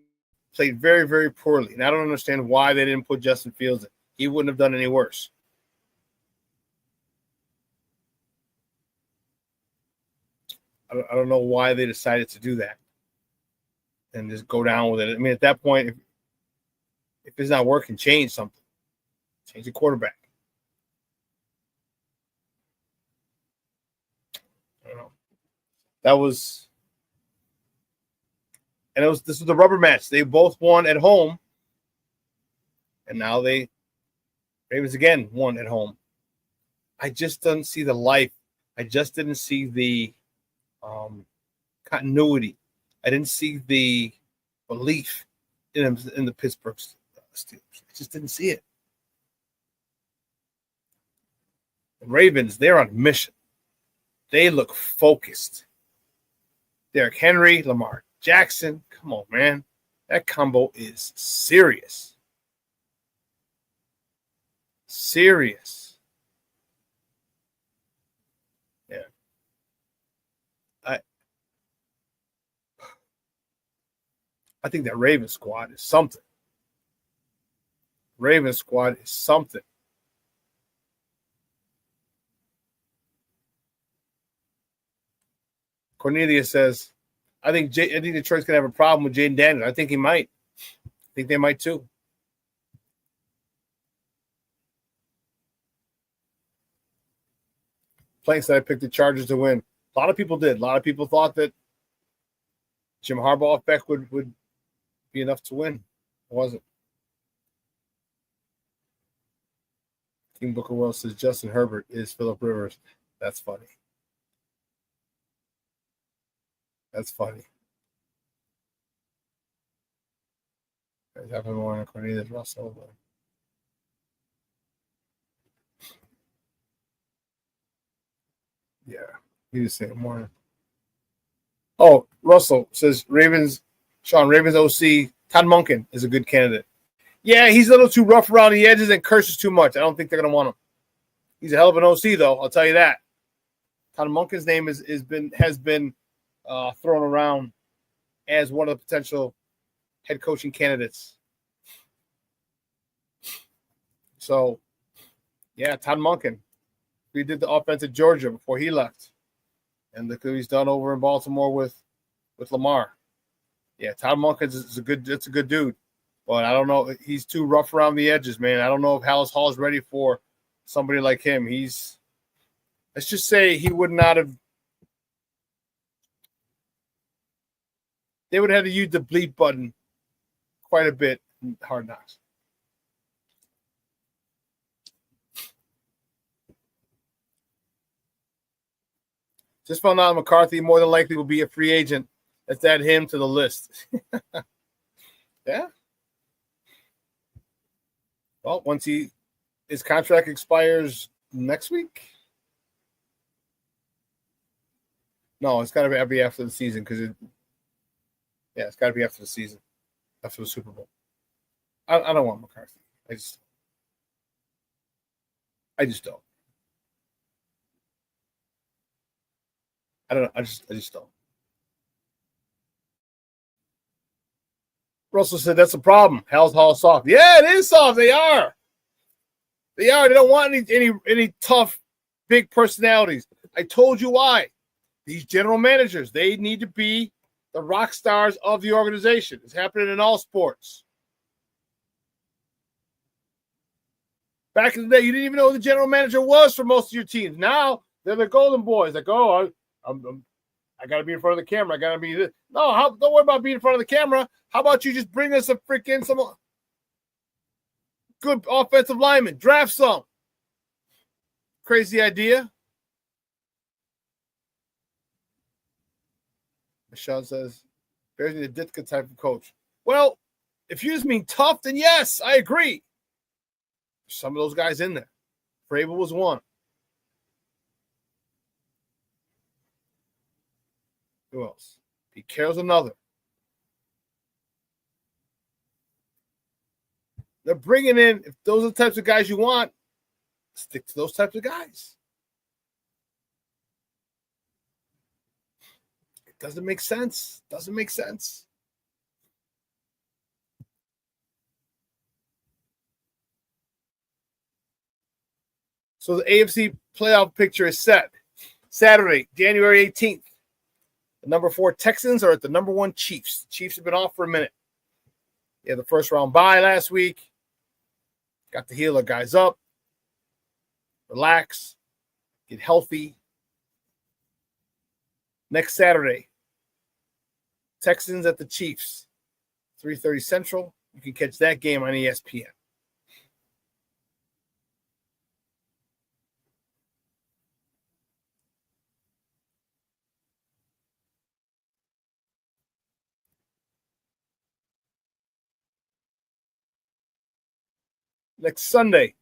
played very, very poorly. And I don't understand why they didn't put Justin Fields in. He wouldn't have done any worse. I don't know why they decided to do that and just go down with it. I mean, at that point, if it's not working, change something. Change the quarterback. I don't know. This was the rubber match. They both won at home, and now Ravens again won at home. I just didn't see the life. I just didn't see the continuity. I didn't see the belief in the Pittsburgh Steelers. I just didn't see it. The Ravens, they're on a mission. They look focused. Derrick Henry, Lamar Jackson. Come on, man. That combo is serious. Serious. Yeah. I think that Ravens squad is something. Ravens squad is something. Cornelius says, I think Detroit's going to have a problem with Jaden Daniels. I think he might. I think they might too. Plank said I picked the Chargers to win. A lot of people did. A lot of people thought that Jim Harbaugh effect would be enough to win. It wasn't. King Booker Wells says Justin Herbert is Phillip Rivers. That's funny. That's funny. Definitely more than Cornelius Russell. But... yeah, he was saying more. Oh, Russell says Shawn Ravens OC Todd Monken is a good candidate. Yeah, he's a little too rough around the edges and curses too much. I don't think they're going to want him. He's a hell of an OC, though. I'll tell you that. Todd Monken's name has been thrown around as one of the potential head coaching candidates. So, yeah, Todd Monken. We did the offense at Georgia before he left. And look what he's done over in Baltimore with Lamar. Yeah, Todd Monken is a good dude. But I don't know. He's too rough around the edges, man. I don't know if Hallis Hall is ready for somebody like him. Let's just say he would not have. They would have had to use the bleep button quite a bit in Hard Knocks. Just found out McCarthy more than likely will be a free agent. Let's add him to the list. Yeah. Well, once his contract expires next week. No, it's got to be after the season because it's got to be after the season, after the Super Bowl. I don't want McCarthy. I just don't. I don't know. I just don't. Russell said that's a problem. Hallis Hall soft. Yeah, it is soft. They are. They don't want any tough, big personalities. I told you why. These general managers, they need to be the rock stars of the organization. It's happening in all sports. Back in the day, you didn't even know who the general manager was for most of your teams. Now they're the golden boys. Like, oh, I got to be in front of the camera. I got to be this. No, don't worry about being in front of the camera. How about you just bring us some good offensive lineman? Draft some. Crazy idea. Michelle says, Bears need a Ditka type of coach. Well, if you just mean tough, then yes, I agree. Some of those guys in there. Vrabel was one. Who else? Pete Carroll's another. They're bringing in, if those are the types of guys you want, stick to those types of guys. It doesn't make sense. Doesn't make sense. So the AFC playoff picture is set. Saturday, January 18th. The number 4 Texans are at the number 1 Chiefs. Chiefs have been off for a minute. They had the first round bye last week. Got to heal the guys up. Relax. Get healthy. Next Saturday, Texans at the Chiefs. 3:30 Central. You can catch that game on ESPN. Next Sunday,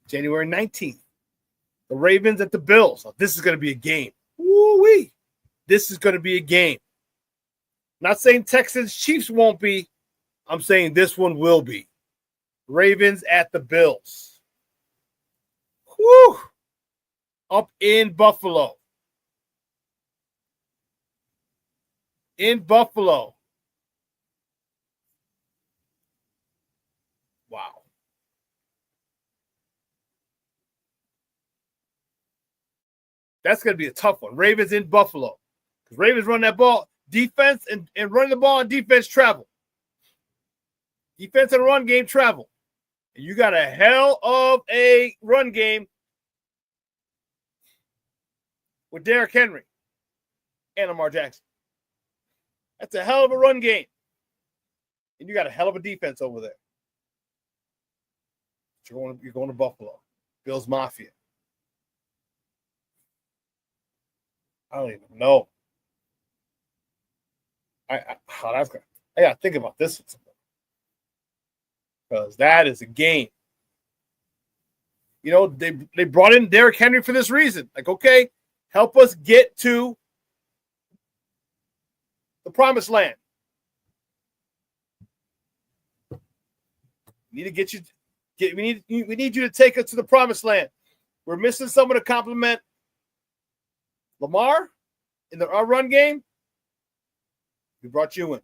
January 19th, the Ravens at the Bills. Now, this is going to be a game. Woo-wee. This is going to be a game. Not saying Texans Chiefs won't be. I'm saying this one will be. Ravens at the Bills. Whew. Up in Buffalo. In Buffalo. Wow. That's going to be a tough one. Ravens in Buffalo. Because Ravens run that ball. Defense and running the ball and defense travel. Defense and run game travel. And you got a hell of a run game with Derrick Henry and Lamar Jackson. That's a hell of a run game. And you got a hell of a defense over there. You're going to Buffalo. Bills Mafia. I don't even know. I got to think about this because that is a game. You know, they brought in Derrick Henry for this reason. Like, okay, help us get to the promised land. We need to get you. We need you to take us to the promised land. We're missing someone to complement Lamar in our run game. We brought you in. If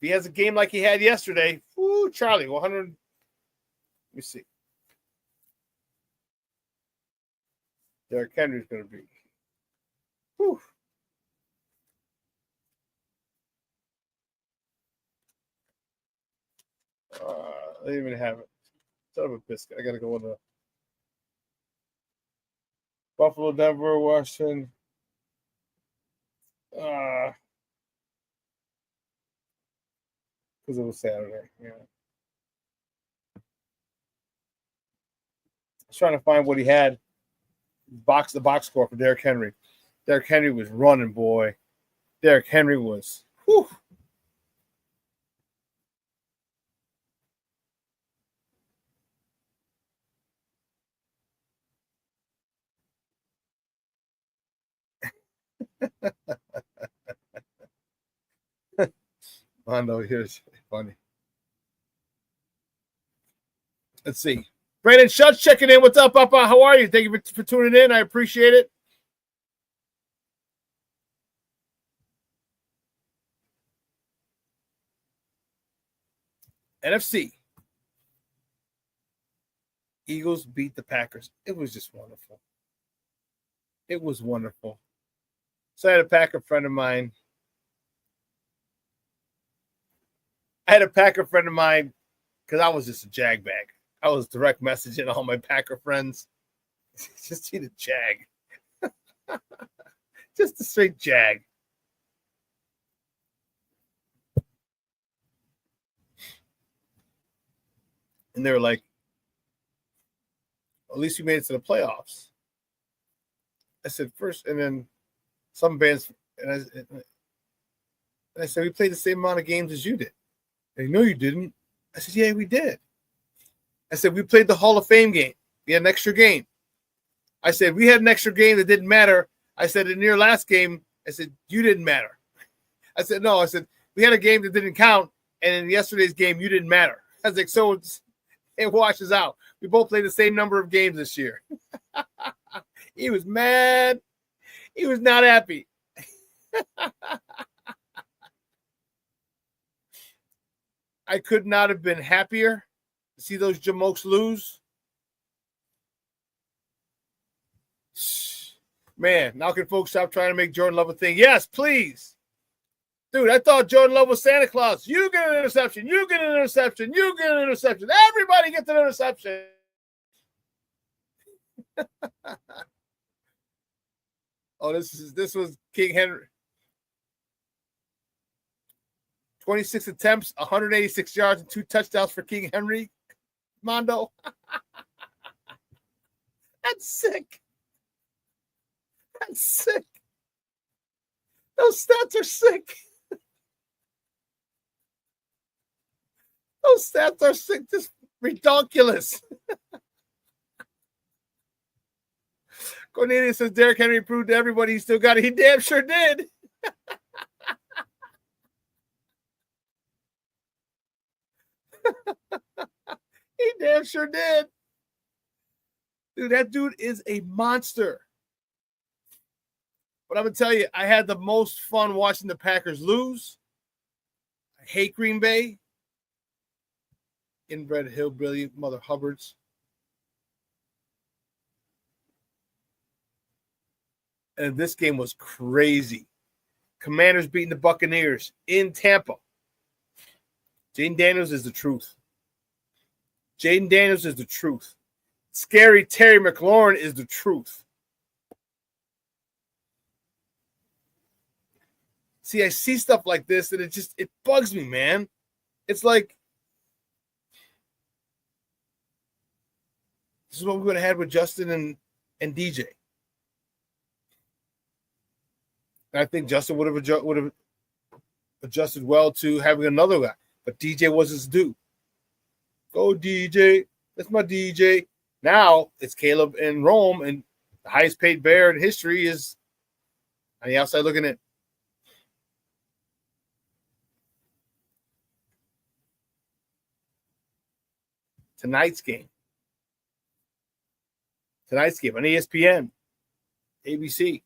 he has a game like he had yesterday, whoo, Charlie, 100. Let me see. Derrick Henry's going to be. Whew. I didn't even have it. Son of a biscuit. I got to go in the Buffalo, Denver, Washington. Because it was Saturday. Yeah. I was trying to find what he had. The box score for Derrick Henry. Derrick Henry was running, boy. Derrick Henry was. Whew. Mondo, here's funny. Let's see. Brandon Schutz checking in. What's up, Papa? How are you? Thank you for tuning in. I appreciate it. NFC. Eagles beat the Packers. It was just wonderful. It was wonderful. So I had a Packer friend of mine. Because I was just a jag bag. I was direct messaging all my Packer friends. Just see the jag. Just a straight jag. And they were like, at least you made it to the playoffs. I said, first, and then some bands, and I said, we played the same amount of games as you did. And no, you didn't. I said, yeah, we did. I said, we played the Hall of Fame game. We had an extra game. I said, we had an extra game that didn't matter. I said, in your last game, I said, you didn't matter. I said, no. I said, we had a game that didn't count, and in yesterday's game, you didn't matter. I was like, so it washes out. We both played the same number of games this year. He was mad. He was not happy. I could not have been happier to see those Jamokes lose. Man, now can folks stop trying to make Jordan Love a thing? Yes, please. Dude, I thought Jordan Love was Santa Claus. You get an interception. You get an interception. You get an interception. Everybody gets an interception. Oh, this was King Henry. 26 attempts, 186 yards, and 2 touchdowns for King Henry. Mondo. That's sick. That's sick. Those stats are sick. Those stats are sick. Just ridiculous. Cornelius says Derrick Henry proved to everybody he still got it. He damn sure did. He damn sure did. Dude, that dude is a monster. But I'm going to tell you, I had the most fun watching the Packers lose. I hate Green Bay. Inbred hillbilly mother Hubbards. And this game was crazy. Commanders beating the Buccaneers in Tampa. Jaden Daniels is the truth. Jaden Daniels is the truth. Scary Terry McLaurin is the truth. See, I see stuff like this and it bugs me, man. It's like, this is what we would have had with Justin and DJ. And I think Justin would have adjusted well to having another guy. But DJ was his due. Go DJ. That's my DJ. Now it's Caleb in Rome, and the highest paid Bear in history is on the outside looking in. Tonight's game on ESPN, ABC.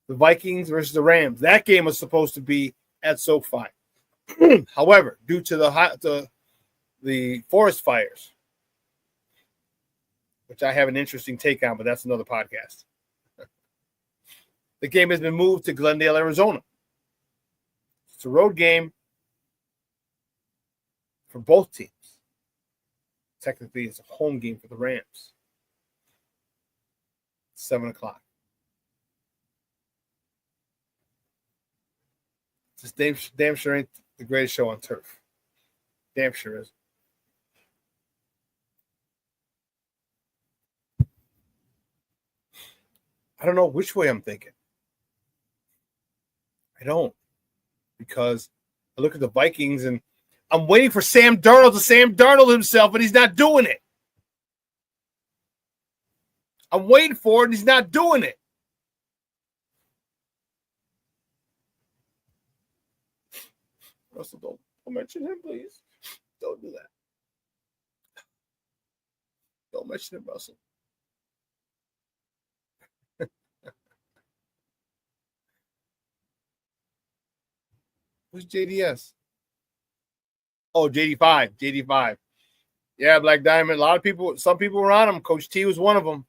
The Vikings versus the Rams. That game was supposed to be at SoFi. However, due to the forest fires, which I have an interesting take on, but that's another podcast. The game has been moved to Glendale, Arizona. It's a road game for both teams. Technically, it's a home game for the Rams. 7 o'clock. This damn sure ain't the greatest show on turf. Damn sure is. I don't know which way I'm thinking. I don't. Because I look at the Vikings and I'm waiting for Sam Darnold himself, and he's not doing it. I'm waiting for it, and he's not doing it. Russell, don't mention him, please. Don't do that. Don't mention him, Russell. Who's JDS? Oh, JD5. Yeah, Black Diamond. A lot of people, some people were on him. Coach T was one of them.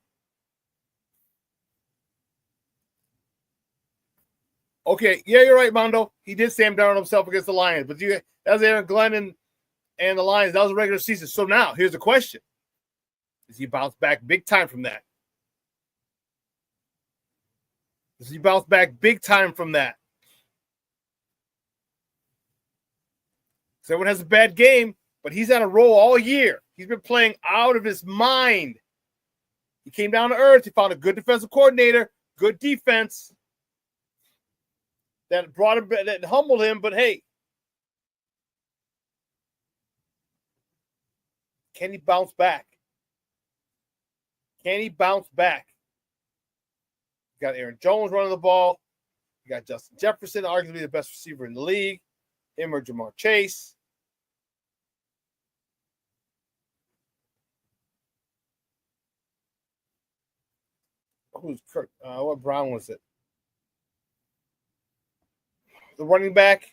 Okay, yeah, you're right, Mondo. He did Sam Darnold himself against the Lions, but that was Aaron Glenn and the Lions. That was a regular season. So now, here's the question. Does he bounce back big time from that? Does he bounce back big time from that? Everyone has a bad game, but he's on a roll all year. He's been playing out of his mind. He came down to earth. He found a good defensive coordinator, good defense that brought him, that humbled him. But hey, can he bounce back? Can he bounce back? You got Aaron Jones running the ball. You got Justin Jefferson, arguably the best receiver in the league. Him or Jamar Chase. Who's Kirk? What Brown was it? The running back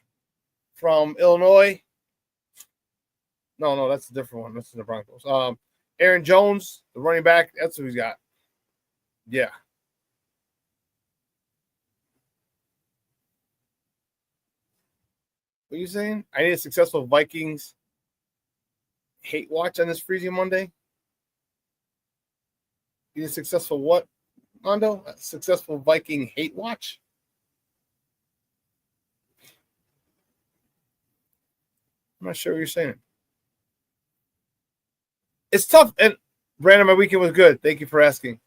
from Illinois. No, that's a different one. That's in the Broncos. Aaron Jones, the running back. That's who he's got. Yeah. What are you saying? I need a successful Vikings hate watch on this freezing Monday. You need a successful what, Mondo? A successful Viking hate watch? I'm not sure what you're saying. It's tough. And Brandon, my weekend was good. Thank you for asking.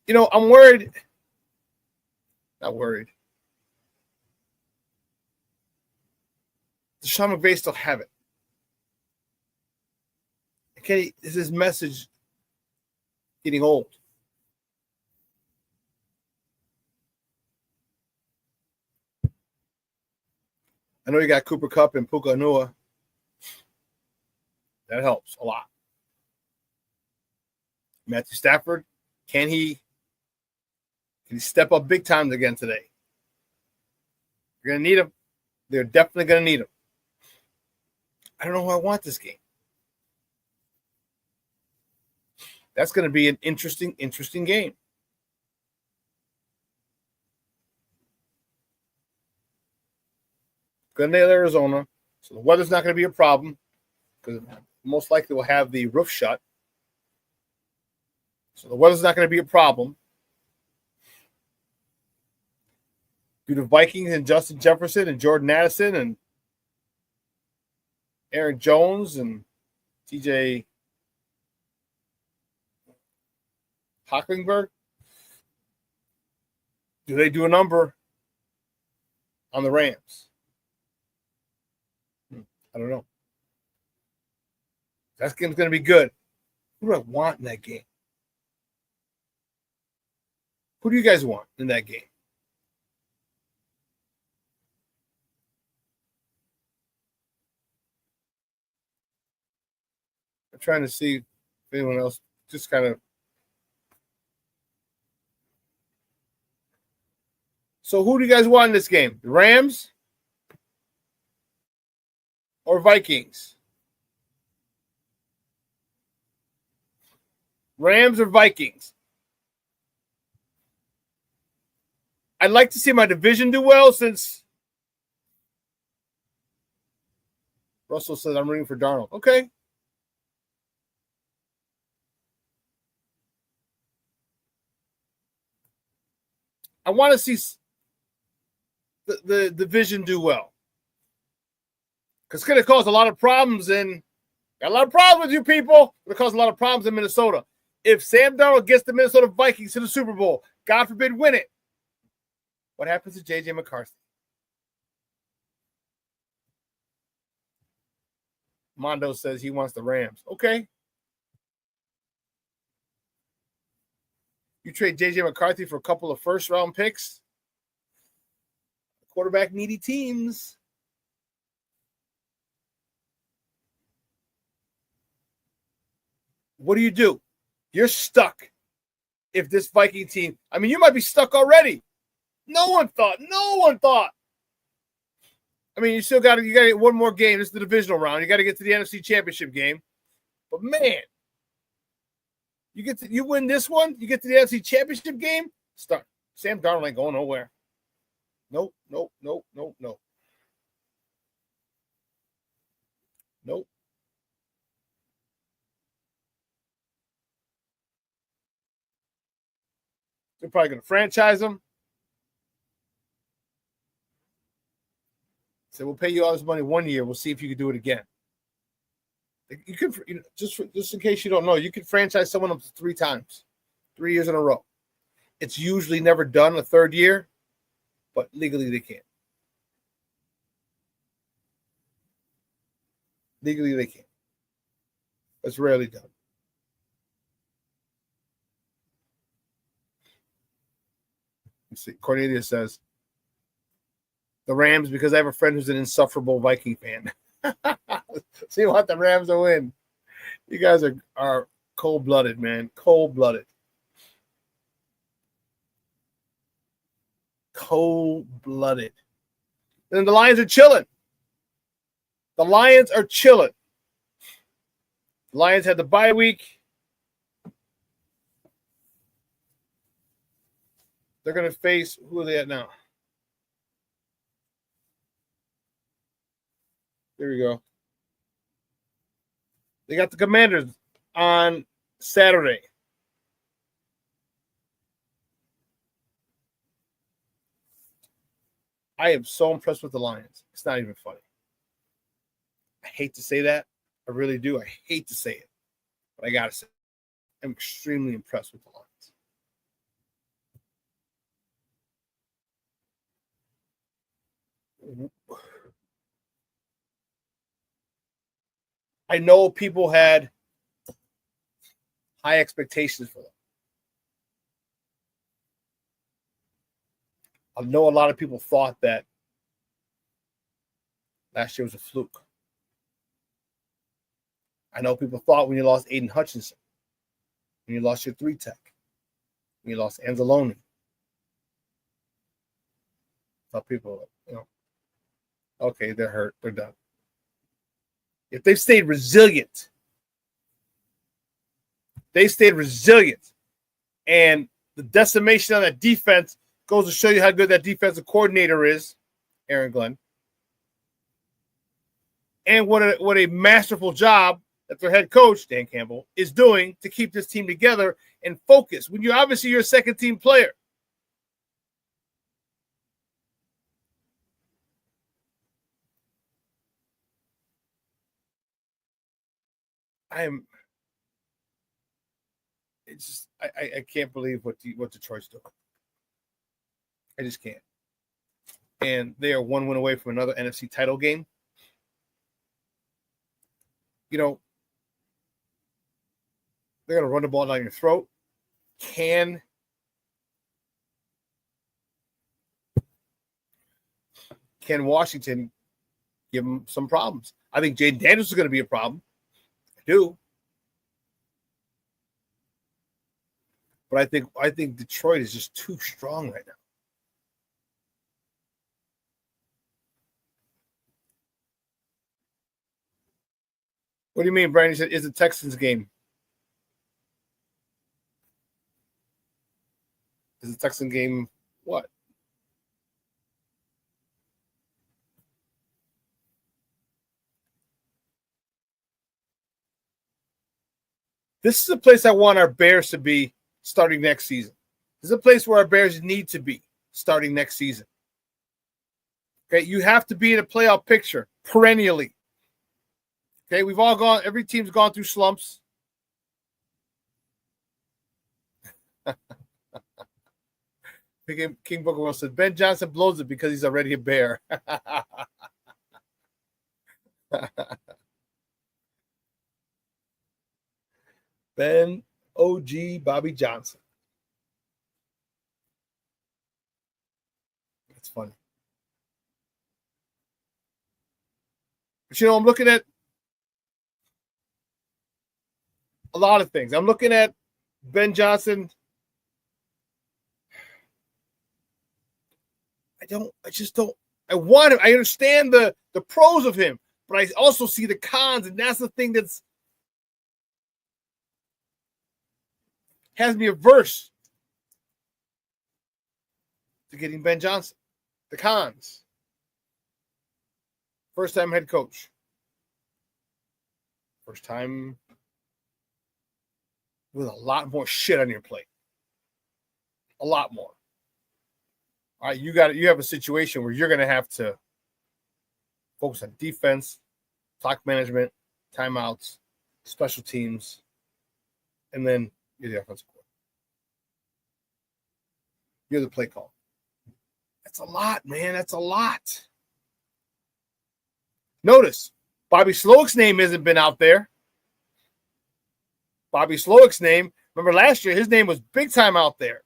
You know, I'm worried. Not worried. Does Sean McVay still have it? Is his message getting old? I know you got Cooper Kupp and Puka Nua. That helps a lot. Matthew Stafford, can he step up big time again today? You're going to need him. They're definitely going to need him. I don't know who I want this game. That's going to be an interesting game. Glendale, Arizona. So the weather's not going to be a problem because most likely we'll have the roof shut. So the weather's not going to be a problem. Do the Vikings and Justin Jefferson and Jordan Addison and Aaron Jones and TJ Hockenberg, do they do a number on the Rams? I don't know. That game's going to be good. Who do I want in that game? Who do you guys want in that game? I'm trying to see if anyone else just kind of. So who do you guys want in this game? The Rams or Vikings? Rams or Vikings? I'd like to see my division do well since Russell says I'm rooting for Darnold. Okay. I want to see the division do well. Because it's going to cause a lot of problems got a lot of problems with you people. It's going to cause a lot of problems in Minnesota. If Sam Darnold gets the Minnesota Vikings to the Super Bowl, God forbid win it, what happens to J.J. McCarthy? Mondo says he wants the Rams. Okay. You trade J.J. McCarthy for a couple of first-round picks? Quarterback-needy teams. What do? You're stuck if this Viking team... I mean, you might be stuck already. No one thought. I mean, you got to get one more game. This is the divisional round. You got to get to the NFC Championship game. But, man... You win this one, you get to the NFC Championship game, start. Sam Darnold ain't going nowhere. Nope. They're probably going to franchise him. So we'll pay you all this money 1 year. We'll see if you can do it again. You could, just in case you don't know, you could franchise someone up to 3 times, 3 years in a row. It's usually never done a third year, but legally they can't. Legally they can't. It's rarely done. Let's see. Cornelius says, the Rams, because I have a friend who's an insufferable Viking fan. So you want the Rams to win. You guys are cold-blooded, man. Cold-blooded. And the Lions are chilling. The Lions had the bye week. They're going to face, who are they at now? There we go. They got the Commanders on Saturday. I am so impressed with the Lions. It's not even funny. I hate to say that. I really do. I hate to say it. But I got to say, I'm extremely impressed with the Lions. I know people had high expectations for them. I know a lot of people thought that last year was a fluke. I know people thought when you lost Aiden Hutchinson, when you lost your 3-tech, when you lost Anzalone. Thought people, okay, they're hurt, they're done. If they've stayed resilient, They stayed resilient. And the decimation on that defense goes to show you how good that defensive coordinator is, Aaron Glenn. And what a masterful job that their head coach, Dan Campbell, is doing to keep this team together and focused. When you're a second-team player. I can't believe what Detroit's doing. I just can't. And they are one win away from another NFC title game. You know, they're going to run the ball down your throat. Can Washington give them some problems? I think Jaden Daniels is going to be a problem. I do. But I think Detroit is just too strong right now. What do you mean, Brandon? Said, is the Texans game? Is the Texan game what? This is a place I want our Bears to be starting next season. This is a place where our Bears need to be starting next season. Okay, you have to be in a playoff picture perennially. Okay, every team's gone through slumps. King Booker Will said, Ben Johnson blows it because he's already a Bear. Ben OG Bobby Johnson. That's funny. But I'm looking at a lot of things. I'm looking at Ben Johnson. I want him. I understand the pros of him, but I also see the cons, and that's the thing that's has me averse to getting Ben Johnson. The cons. First time head coach. First time with a lot more shit on your plate. A lot more. All right, you have a situation where you're going to have to focus on defense, clock management, timeouts, special teams, and then you're the offensive coordinator. You're the play call. That's a lot, man. That's a lot. Notice, Bobby Slowick's name hasn't been out there. Bobby Slowick's name, remember last year, his name was big time out there.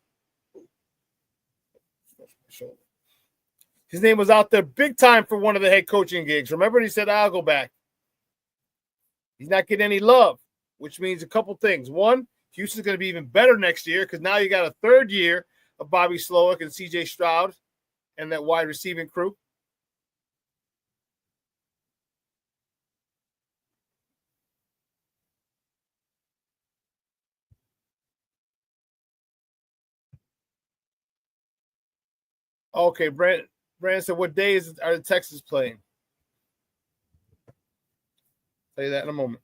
His name was out there big time for one of the head coaching gigs. Remember, he said, I'll go back. He's not getting any love, which means a couple things. One, Houston's going to be even better next year because now you got a third year of Bobby Slowick and C.J. Stroud and that wide receiving crew. Okay, Brandon said, what days are the Texans playing? Tell you that in a moment.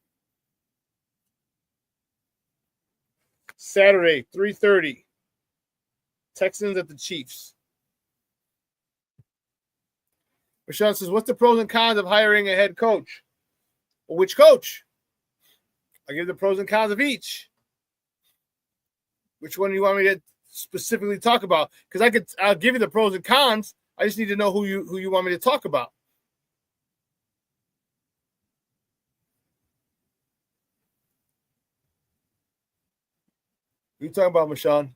Saturday, 3:30. Texans at the Chiefs. Rashawn says, what's the pros and cons of hiring a head coach? Well, which coach? I give the pros and cons of each. Which one do you want me to specifically talk about? Because I'll give you the pros and cons. I just need to know who you want me to talk about. Who you talking about, Mashawn?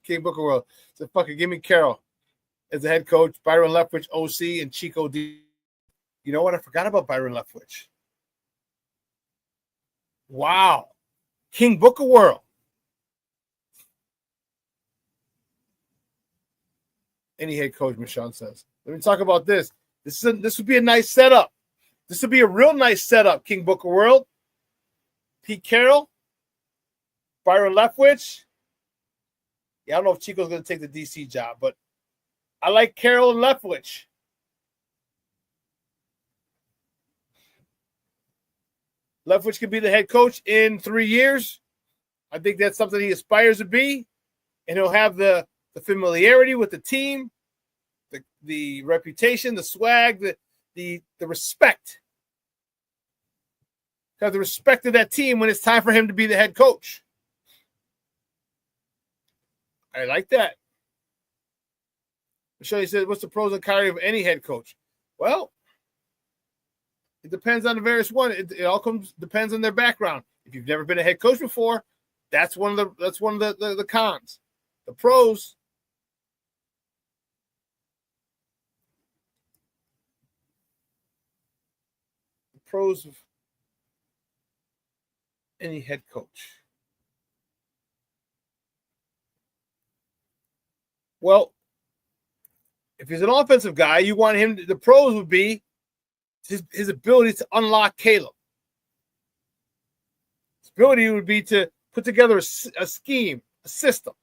King Booker World. So fucking give me Carroll as the head coach, Byron Leftwich, OC, and Chico D. You know what? I forgot about Byron Leftwich. Wow. King Booker World. any head coach, Michonne says. Let me talk about this. This would be a nice setup. This would be a real nice setup, King Booker World. Pete Carroll, Byron Leftwich. Yeah, I don't know if Chico's going to take the DC job, but I like Carroll and Leftwich. Leftwich could be the head coach in 3 years. I think that's something he aspires to be, and he'll have the familiarity with the team, the reputation, the swag, the respect. Have the respect of that team when it's time for him to be the head coach. I like that. Michelle said, what's the pros and cons of any head coach? Well, it depends on the various one. It all depends on their background. If you've never been a head coach before, that's one of the cons. The pros. The pros of any head coach. Well, if he's an offensive guy, you want him. The pros would be his ability to unlock Caleb. His ability would be to put together a scheme, a system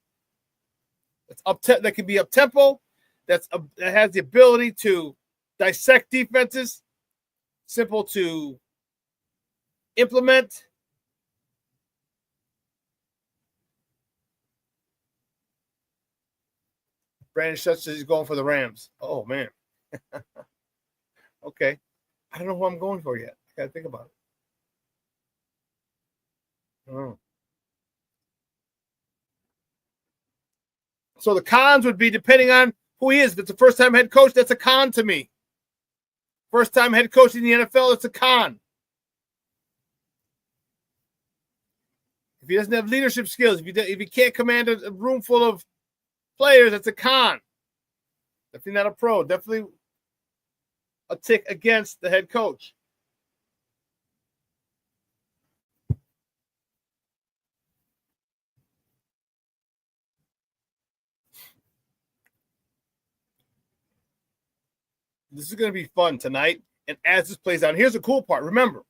that's that can be up tempo, that has the ability to dissect defenses, simple to implement. Brandon Schutz says he's going for the Rams. Oh, man. Okay. I don't know who I'm going for yet. I got to think about it. Oh. So the cons would be depending on who he is. If it's a first-time head coach, that's a con to me. First-time head coach in the NFL, it's a con. If he doesn't have leadership skills, if he can't command a room full of players, that's a con. Definitely not a pro. Definitely a tick against the head coach. This is going to be fun tonight. And as this plays out, here's the cool part. Remember,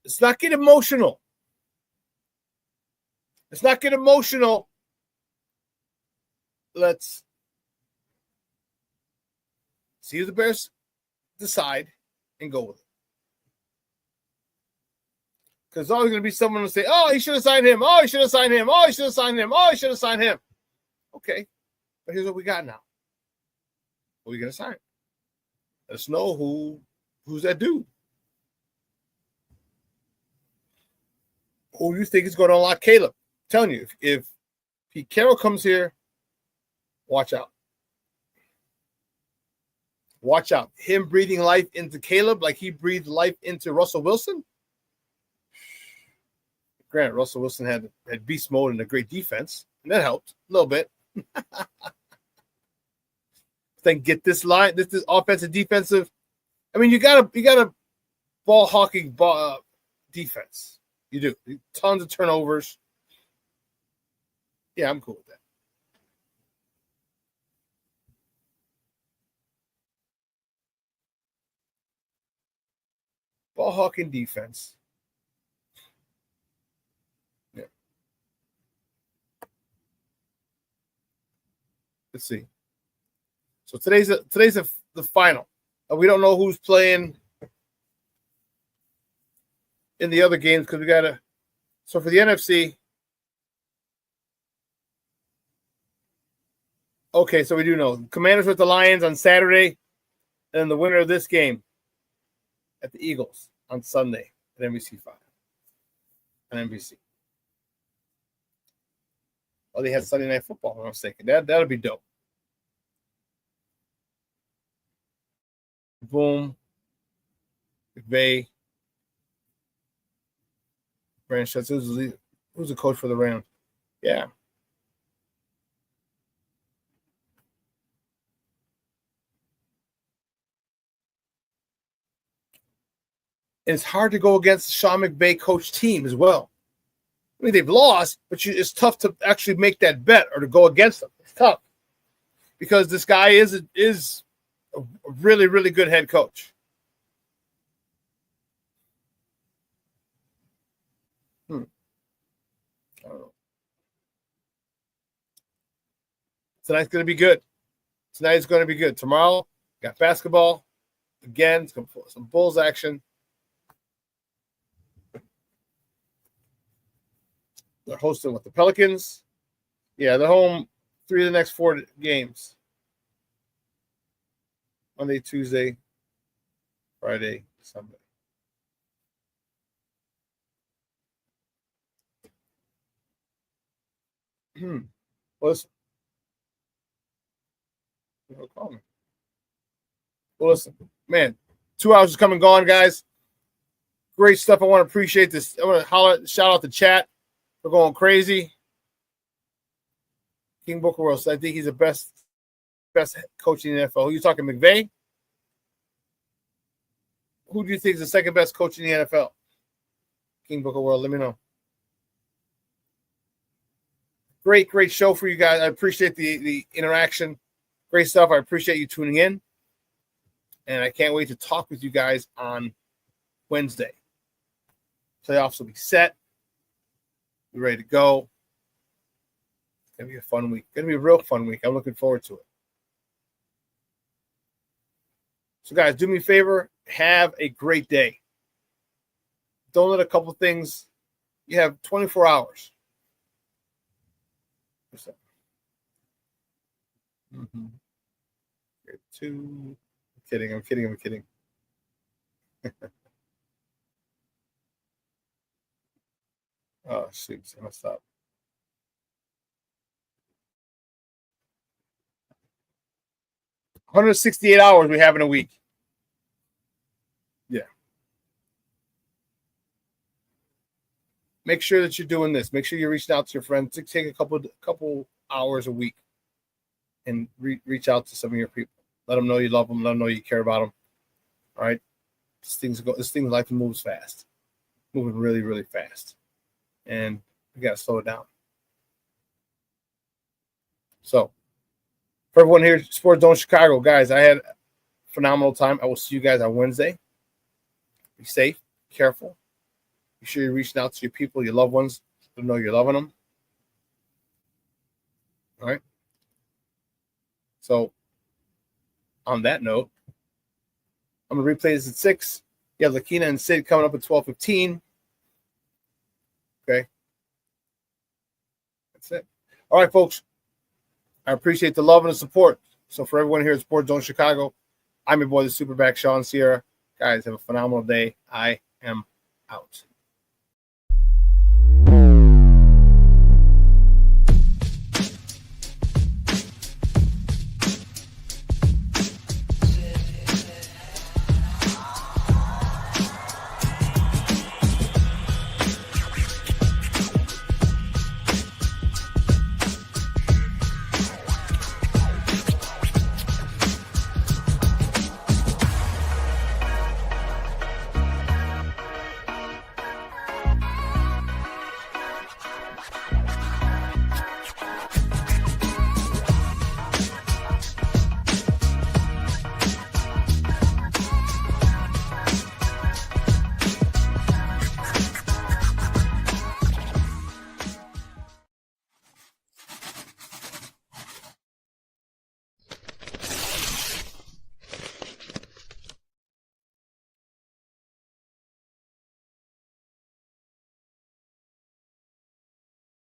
let's not get emotional. Let's not get emotional. Let's see who the Bears decide and go with it. Because there's always going to be someone who say, oh, he should have signed him. Oh, he should have signed him. Oh, he should have signed him. Oh, he should have signed him. Okay. But here's what we got now. Who are we going to sign? Let us know who's that dude. Who you think is going to unlock Caleb? I'm telling you, if Pete Carroll comes here, watch out. Watch out. Him breathing life into Caleb like he breathed life into Russell Wilson. Granted, Russell Wilson had beast mode and a great defense, and that helped a little bit. Then get this line, this offensive, defensive. I mean, you got a ball hawking defense. You do. Tons of turnovers. Yeah, I'm cool with that. Ball hawking defense. Yeah. Let's see. So today's the final. We don't know who's playing in the other games because we got to. So for the NFC. Okay, so we do know. Commanders with the Lions on Saturday, and the winner of this game at the Eagles on Sunday at NBC5. On NBC. Oh, they had Sunday Night Football, if I'm mistaken. That'll be dope. Boom. McVay. Brandon Schutz. Who's the coach for the Rams? Yeah. And it's hard to go against the Sean McVay coach team as well. I mean, they've lost, but it's tough to actually make that bet or to go against them. It's tough. because this guy is a really, really good head coach. I don't know. Tonight's going to be good. Tonight's going to be good. Tomorrow, got basketball. Again, it's going to put some Bulls action. They're hosting with the Pelicans. Yeah, they're home 3 of the next 4 games. Monday, Tuesday, Friday, Sunday. Well, listen. Call me. Well, listen, man, 2 hours is come and gone, guys. Great stuff. I want to appreciate this. I want to shout out the chat for going crazy. King Booker World, I think he's the best coach in the NFL. Who you talking, McVay? Who do you think is the second best coach in the NFL? King Booker World, let me know. Great show for you guys. I appreciate the interaction. Great stuff. I appreciate you tuning in. And I can't wait to talk with you guys on Wednesday. Playoffs will be set. We're ready to go. It's going to be a fun week. It's going to be a real fun week. I'm looking forward to it. So, guys, do me a favor. Have a great day. Don't let a couple things. You have 24 hours. Mm-hmm. 2. I'm kidding. Oh, shoot. I messed up. $168 hours we have in a week. Yeah. Make sure that you're doing this. Make sure you're reaching out to your friends. Take a couple hours a week and reach out to some of your people. Let them know you love them. Let them know you care about them. All right. This thing life moves fast. Moving really, really fast. And we got to slow it down. So, for everyone here at Sports Zone Chicago, guys, I had a phenomenal time. I will see you guys on Wednesday. Be safe, careful. Be sure you're reaching out to your people, your loved ones. Let them know you're loving them. All right. So, on that note, I'm going to replay this at 6. You have Lakina and Sid coming up at 12:15. Okay. That's it. All right, folks. I appreciate the love and the support. So for everyone here at Sports Zone Chicago, I'm your boy, the SuperBack, Shawn Sierra. Guys, have a phenomenal day. I am out.